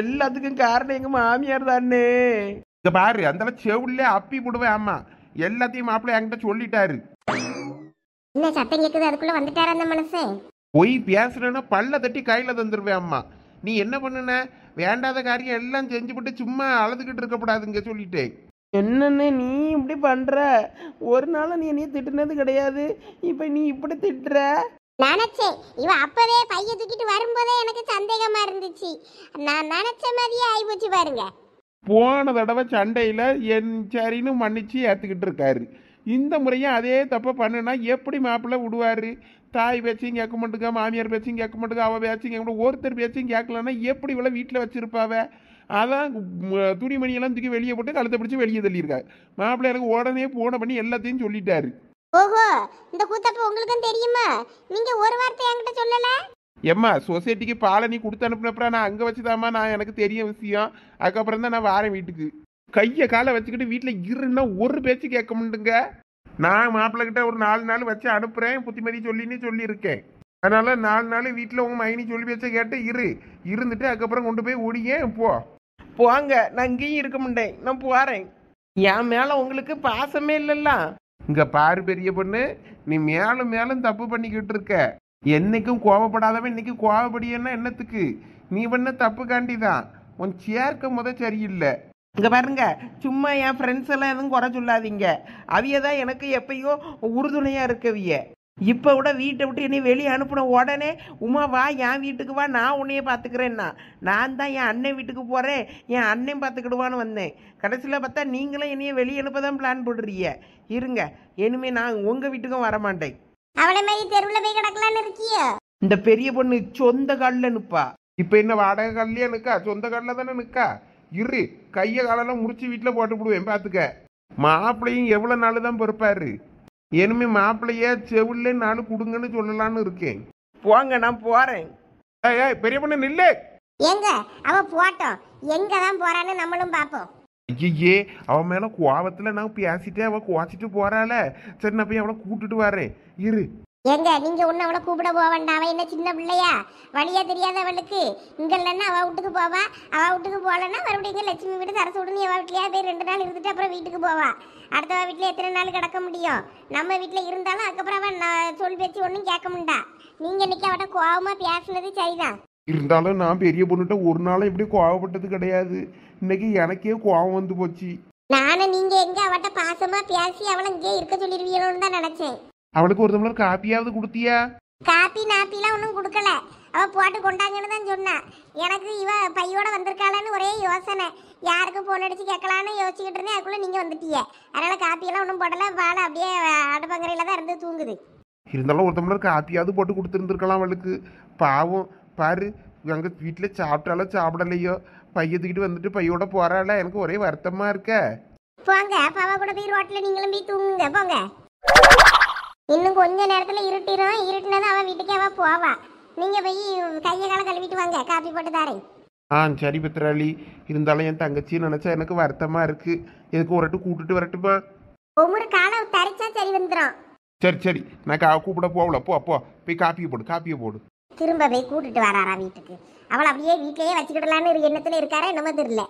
எல்லாத்துக்கும் காரணம் எங்க மாமியார் தானே. இங்க பாரு, அந்த செவுல அப்பி போடுவேன். ஆமா, எல்லாத்தையும் மாப்பிள்ளை என்கிட்ட சொல்லிட்டாரு. என்ன சத்தம் கேக்குது? அதுக்குள்ள வந்துட்டாரு அந்த மனுஷன். போய் பேசுறேன்னா பல்ல தட்டி கையில தந்துருவேன். அம்மா, நீ என்ன பண்ணுன? வேண்டாத காரியம் எல்லாம் செஞ்சுவிட்டு சும்மா அழுதுகிட்டு இருக்கக்கூடாதுங்க சொல்லிட்டேன். என்னன்னு நீ இப்படி பண்ற? ஒரு நாள் நீ என்னைய திட்டுனது கிடையாது, இப்ப நீ இப்படி திட்டுற? நினைச்சேன் இவ அப்பவே பைய தூக்கிட்டு வரும்போதே எனக்கு சந்தேகமா இருந்துச்சு. நான் நினைச்ச மாதிரியே ஆயிப்போச்சு பாருங்க. போன தடவை சண்டையில என் சரின்னு மன்னிச்சு ஏத்துக்கிட்டு இருக்காரு. இந்த முறையும் அதே தப்ப பண்ணுனா எப்படி மாப்பிள்ளை விடுவாரு? தாய் பேச்சையும் கேட்க மாட்டுக்கா, மாமியார் பேச்சையும் கேட்க மாட்டுக்கா, அவ பேச்சையும் கேட்க, ஒருத்தர் பேச்சையும் கேட்கலன்னா எப்படி இவ்வளோ வீட்டில் வச்சிருப்பாவ? அதான் துணிமணியெல்லாம் தூக்கி வெளியே போட்டு கழுத்தை பிடிச்சி வெளியே தள்ளியிருக்காரு. மாப்பிள்ளை எனக்கு உடனே போன பண்ணி எல்லாத்தையும் சொல்லிட்டாரு. ஓஹோ, இந்த கூத்தப்ப உங்களுக்கும் தெரியுமா? நீங்க ஒரு வார்த்தை என்கிட்ட சொல்லல. எம்மா, சொசைட்டிக்கு பாலை நீ கொடுத்து அனுப்புனப்பறம் நான் அங்கே வச்சுதாம்மா நான் எனக்கு தெரிய விஷயம். அதுக்கப்புறம் தான் நான் வாரேன் வீட்டுக்கு. கையை காலை வச்சுக்கிட்டு வீட்டில் இருன்னா ஒரு பேச்சு கேட்க முடியுங்க. நான் மாப்பிள்ளை கிட்ட ஒரு 4 நாள் வச்சு அனுப்புறேன், புத்திமதி சொல்லின்னு சொல்லியிருக்கேன். அதனால 4 நாள் வீட்டில் உங்க மைனி சொல்லி பேச்ச கேட்டு இருந்துட்டு அதுக்கப்புறம் கொண்டு போய் ஓடியே போ. போங்க, நான் இங்கேயும் இருக்க மாட்டேன், நான் போறேன். என் மேல உங்களுக்கு பாசமே இல்லல்ல. இங்க பாரு பெரிய பொண்ணு, நீ மேலும் மேலும் தப்பு பண்ணிக்கிட்டு இருக்க. என்னைக்கும் கோவப்படாதவன் இன்னைக்கு கோவப்படியன்னா என்னத்துக்கு? நீ பண்ண தப்பு காண்டிதான். உன் சேர்க்க சரியில்லை. இங்கே பாருங்க, சும்மா என் ஃப்ரெண்ட்ஸ் எல்லாம் எதுவும் குறை சொல்லாதீங்க. அவிய தான் எனக்கு எப்பயோ உறுதுணையாக இருக்கவிய. இப்போ கூட வீட்டை விட்டு என்னை வெளியே அனுப்பின உடனே உமா வா என் வீட்டுக்கு வா, நான் உன்னையே பார்த்துக்கிறேன்னா. நான் தான் என் அண்ணன் வீட்டுக்கு போகிறேன், என் அண்ணன் பார்த்துக்கிடுவான்னு வந்தேன். கடைசியில் பார்த்தா நீங்களும் என்னைய வெளியே அனுப்ப தான் பிளான் போடுறீங்க. இருங்க, இனிமே நான் உங்கள் வீட்டுக்கும் வரமாட்டேன். அவளை மாதிரி தெருவில் போய் கிடக்கலான்னு இருக்கிய. இந்த பெரிய பொண்ணு சொந்த காலில் நிற்பா. இப்போ என்ன வாடகை காலிலே நிற்கா? சொந்த காலில் தானே நிற்கா? இரு, கையை காலெல்லாம் முடிச்சு வீட்டில் போட்டு விடுவேன் பார்த்துக்க. மாப்பிள்ளையும் எவ்வளோ நாள் தான் பொறுப்பாரு. இனிமே மாப்பிள்ளைய செவில்ல நாலு கொடுங்கன்னு சொல்லலான்னு இருக்கேன். போங்க, நான் போகிறேன். ஏய் பெரிய பொண்ணு நில்லு. எங்க அவ போட்டோம், எங்க தான் போறான்னு நம்மளும் பார்ப்போம். ஐயே, அவன் மேல கோவத்துல நான் பேசிட்டே அவ குவாச்சிட்டு போறாள. சரி, நான் போய் அவளை கூட்டிட்டு வரேன். இரு. எங்க நீங்க ஒண்ணு அவளை கூப்பிட போக வேண்டாம். அவ என்ன சின்ன பிள்ளையா? வழியா தெரியாத அவளுக்கு. இங்க இல்லைன்னா அவ வீட்டுக்கு போவா, அவ வீட்டுக்கு போகலன்னா மறுபடியும் லட்சுமி வீடு சரசு விடு, நீ அவ வீட்லயே போய் 2 நாள் இருந்துட்டு அப்புறம் வீட்டுக்கு போவா. அடுத்தவ வீட்டுல எத்தனை நாள் கிடக்க முடியும்? நம்ம வீட்டுல இருந்தாலும் அதுக்கப்புறம் அவன் சொல் பேச்சு ஒன்றும் கேட்க முடியா. நீங்க இன்னைக்கு அவட்ட கோவமா பேசுனது சரிதான். இருந்தாலும் நான் பெரிய பொண்ணுகிட்ட ஒரு நாளும் இப்படி கோவப்பட்டது கிடையாது. இன்னைக்கு எனக்கே கோவம் வந்து போச்சு. நானும் நீங்க எங்க அவட்ட பாசமா பேசி அவளை இங்கே இருக்க சொல்லிடுவீங்களோன்னு தான் நினைச்சேன். அவளுக்கு ஒரு டம்ளர் காப்பியாவது கொடுத்தியா? காப்பி நாப்பிலாம் ஒன்றும் கொடுக்கல. அவ போட்டு கொண்டாங்கன்னு தான் சொன்னா. எனக்கு இவ பையோட வந்திருக்காளன்னு ஒரே யோசனை. யாருக்கு போன் அடிச்சு கேட்கலான்னு யோசிச்சுக்கிட்டு இருந்தேன். அதுக்குள்ள நீங்க வந்துட்டீங்க. அதனால காப்பியெல்லாம் ஒன்றும் போடல. வாழை அப்படியே அடுப்பங்கரையில தான் இருந்து தூங்குது. இருந்தாலும் ஒரு டம்ளர் காப்பியாவது போட்டு கொடுத்துருந்துருக்கலாம் அவளுக்கு. பாவம் பாரு, அங்கே வீட்டில் சாப்பிட்டாலோ சாப்பிடலையோ பையத்துக்கிட்டு வந்துட்டு பையோட போறாள. எனக்கு ஒரே வருத்தமா இருக்க. போங்க, பாவா கூட போய் ரோட்டில் நீங்களும் போய் தூங்குங்க. போங்க, இன்னும் கொஞ்ச நேரத்துல இருட்டிடும். இருட்டினதும் அவ வீட்டுக்கே அவ போவா. நீங்க போய் கையை காலை கழுவிட்டு வாங்க, காப்பி போட்டு தாரேன். சரி பத்திராளி. இருந்தாலும் என் தங்கச்சின்னு நினைச்சா எனக்கு வருத்தமா இருக்கு. எதுக்கு ஒரு கூப்பிட்டுட்டு வரட்டுமா? ஒவ்வொரு காலம் தரிச்சா சரி வந்துடும். சரி சரி, நான் கூப்பிட போகல. போ போ, போய் காப்பியை போடு, காப்பியை போடு. திரும்ப போய் கூட்டிட்டு வராரா வீட்டுக்கு? அவள் அப்படியே வீட்லயே வச்சுக்கிடலான்னு ஒரு எண்ணத்துல இருக்காரா என்னமோ தெரியல.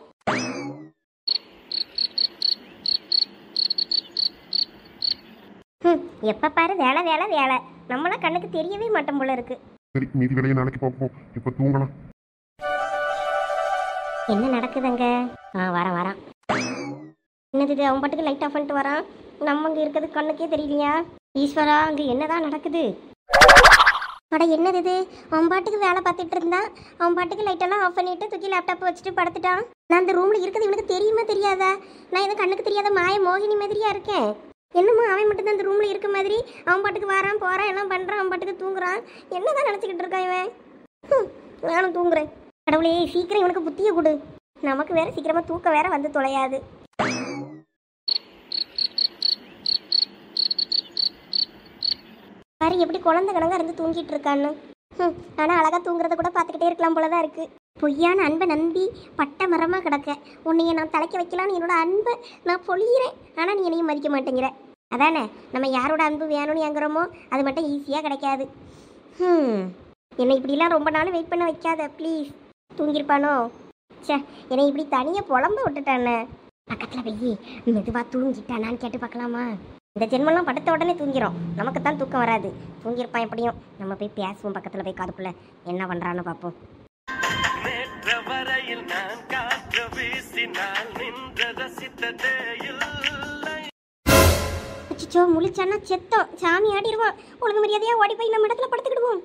எப்ப பாரு வேலை வேலை வேலை. நம்மள கண்ணுக்கு தெரியவே மாட்டோம் போல இருக்கு. சரி, மீதி வேலையை நாளைக்கு பார்ப்போம். இப்போ தூங்கலாம். என்ன நடக்குதுங்க? வரான். என்னது இது? அவன் பாட்டுக்கு லைட் ஆஃப் பண்ணிட்டு வரான். நம்ம அங்க இருக்கிறது கண்ணுக்கே தெரியலையா? ஈஸ்வரா, அங்க என்னதான் நடக்குது? அட என்னது இது? அவன் பாட்டுக்கு வேலை பார்த்துட்டு இருந்தான். அவன் பாட்டுக்கு லைட்டெல்லாம் ஆஃப் பண்ணிட்டு தூக்கி லேப்டாப் வச்சுட்டு படுத்துட்டான். நான் அந்த ரூம்ல இருக்கிறது இவனுக்கு தெரியுமா தெரியாதா? நான் எதுவும் கண்ணுக்கு தெரியாத மாய மோகினி மாதிரியா இருக்கேன்? என்னமோ அவன் மட்டும் தான் அந்த ரூம்ல இருக்க மாதிரி. அவன் பாட்டுக்கு வரான் போறான் எல்லாம் பண்றான். அவன் பாட்டுக்கு தூங்குறான். என்னதான் நினைச்சுக்கிட்டு இருக்கான் இவன்? நானும் தூங்குறேன். கடவுளே, சீக்கிரம் இவனுக்கு புத்திய கொடு. நமக்கு வேற சீக்கிரமா தூக்கம் வேற வந்து தொலையாது. பாரு எப்படி குழந்தை கணங்க இருந்து தூங்கிட்டு இருக்கான்னு. ஆனா அழகா தூங்குறத கூட பார்த்துக்கிட்டே இருக்கலாம் போலதான் இருக்கு. பொய்யான அன்பை நம்பி பட்ட மரமா கிடக்க. உன்னைய நான் தலைக்க வைக்கலான்னு என்னோட அன்பை நான் பொழியிறேன். ஆனா நீ என்னையும் மதிக்க மாட்டேங்கிற. அதானே நம்ம யாரோட அன்பு வேணும்னு ஏங்குறோமோ அது மட்டும் ஈஸியா கிடைக்காது. என்னை இப்படிலாம் ரொம்ப நாள் வெயிட் பண்ண வைக்காத ப்ளீஸ். தூங்கிருப்பானோ? சே, என்னை இப்படி தனியா புலம்ப விட்டுட்டானே. பக்கத்துல போய் மெதுவா தூங்கிட்டானான்னு கேட்டு பார்க்கலாமா? இந்த ஜென்மெல்லாம் படுத்த உடனே தூங்கிரும். நமக்கு தான் தூக்கம் வராது. தூங்கியிருப்பான் எப்படியும். நம்ம போய் பேசுவோம் பக்கத்துல போய் காதுக்குள்ள. என்ன பண்றான்னு பார்ப்போம். அச்சோ, முழிச்சானா செத்தோம். சாமி ஆடிடுவான். ஒழுங்கு மரியாதையா ஓடி போய் நம்ம இடத்துல படுத்துக்கிடுவோம்.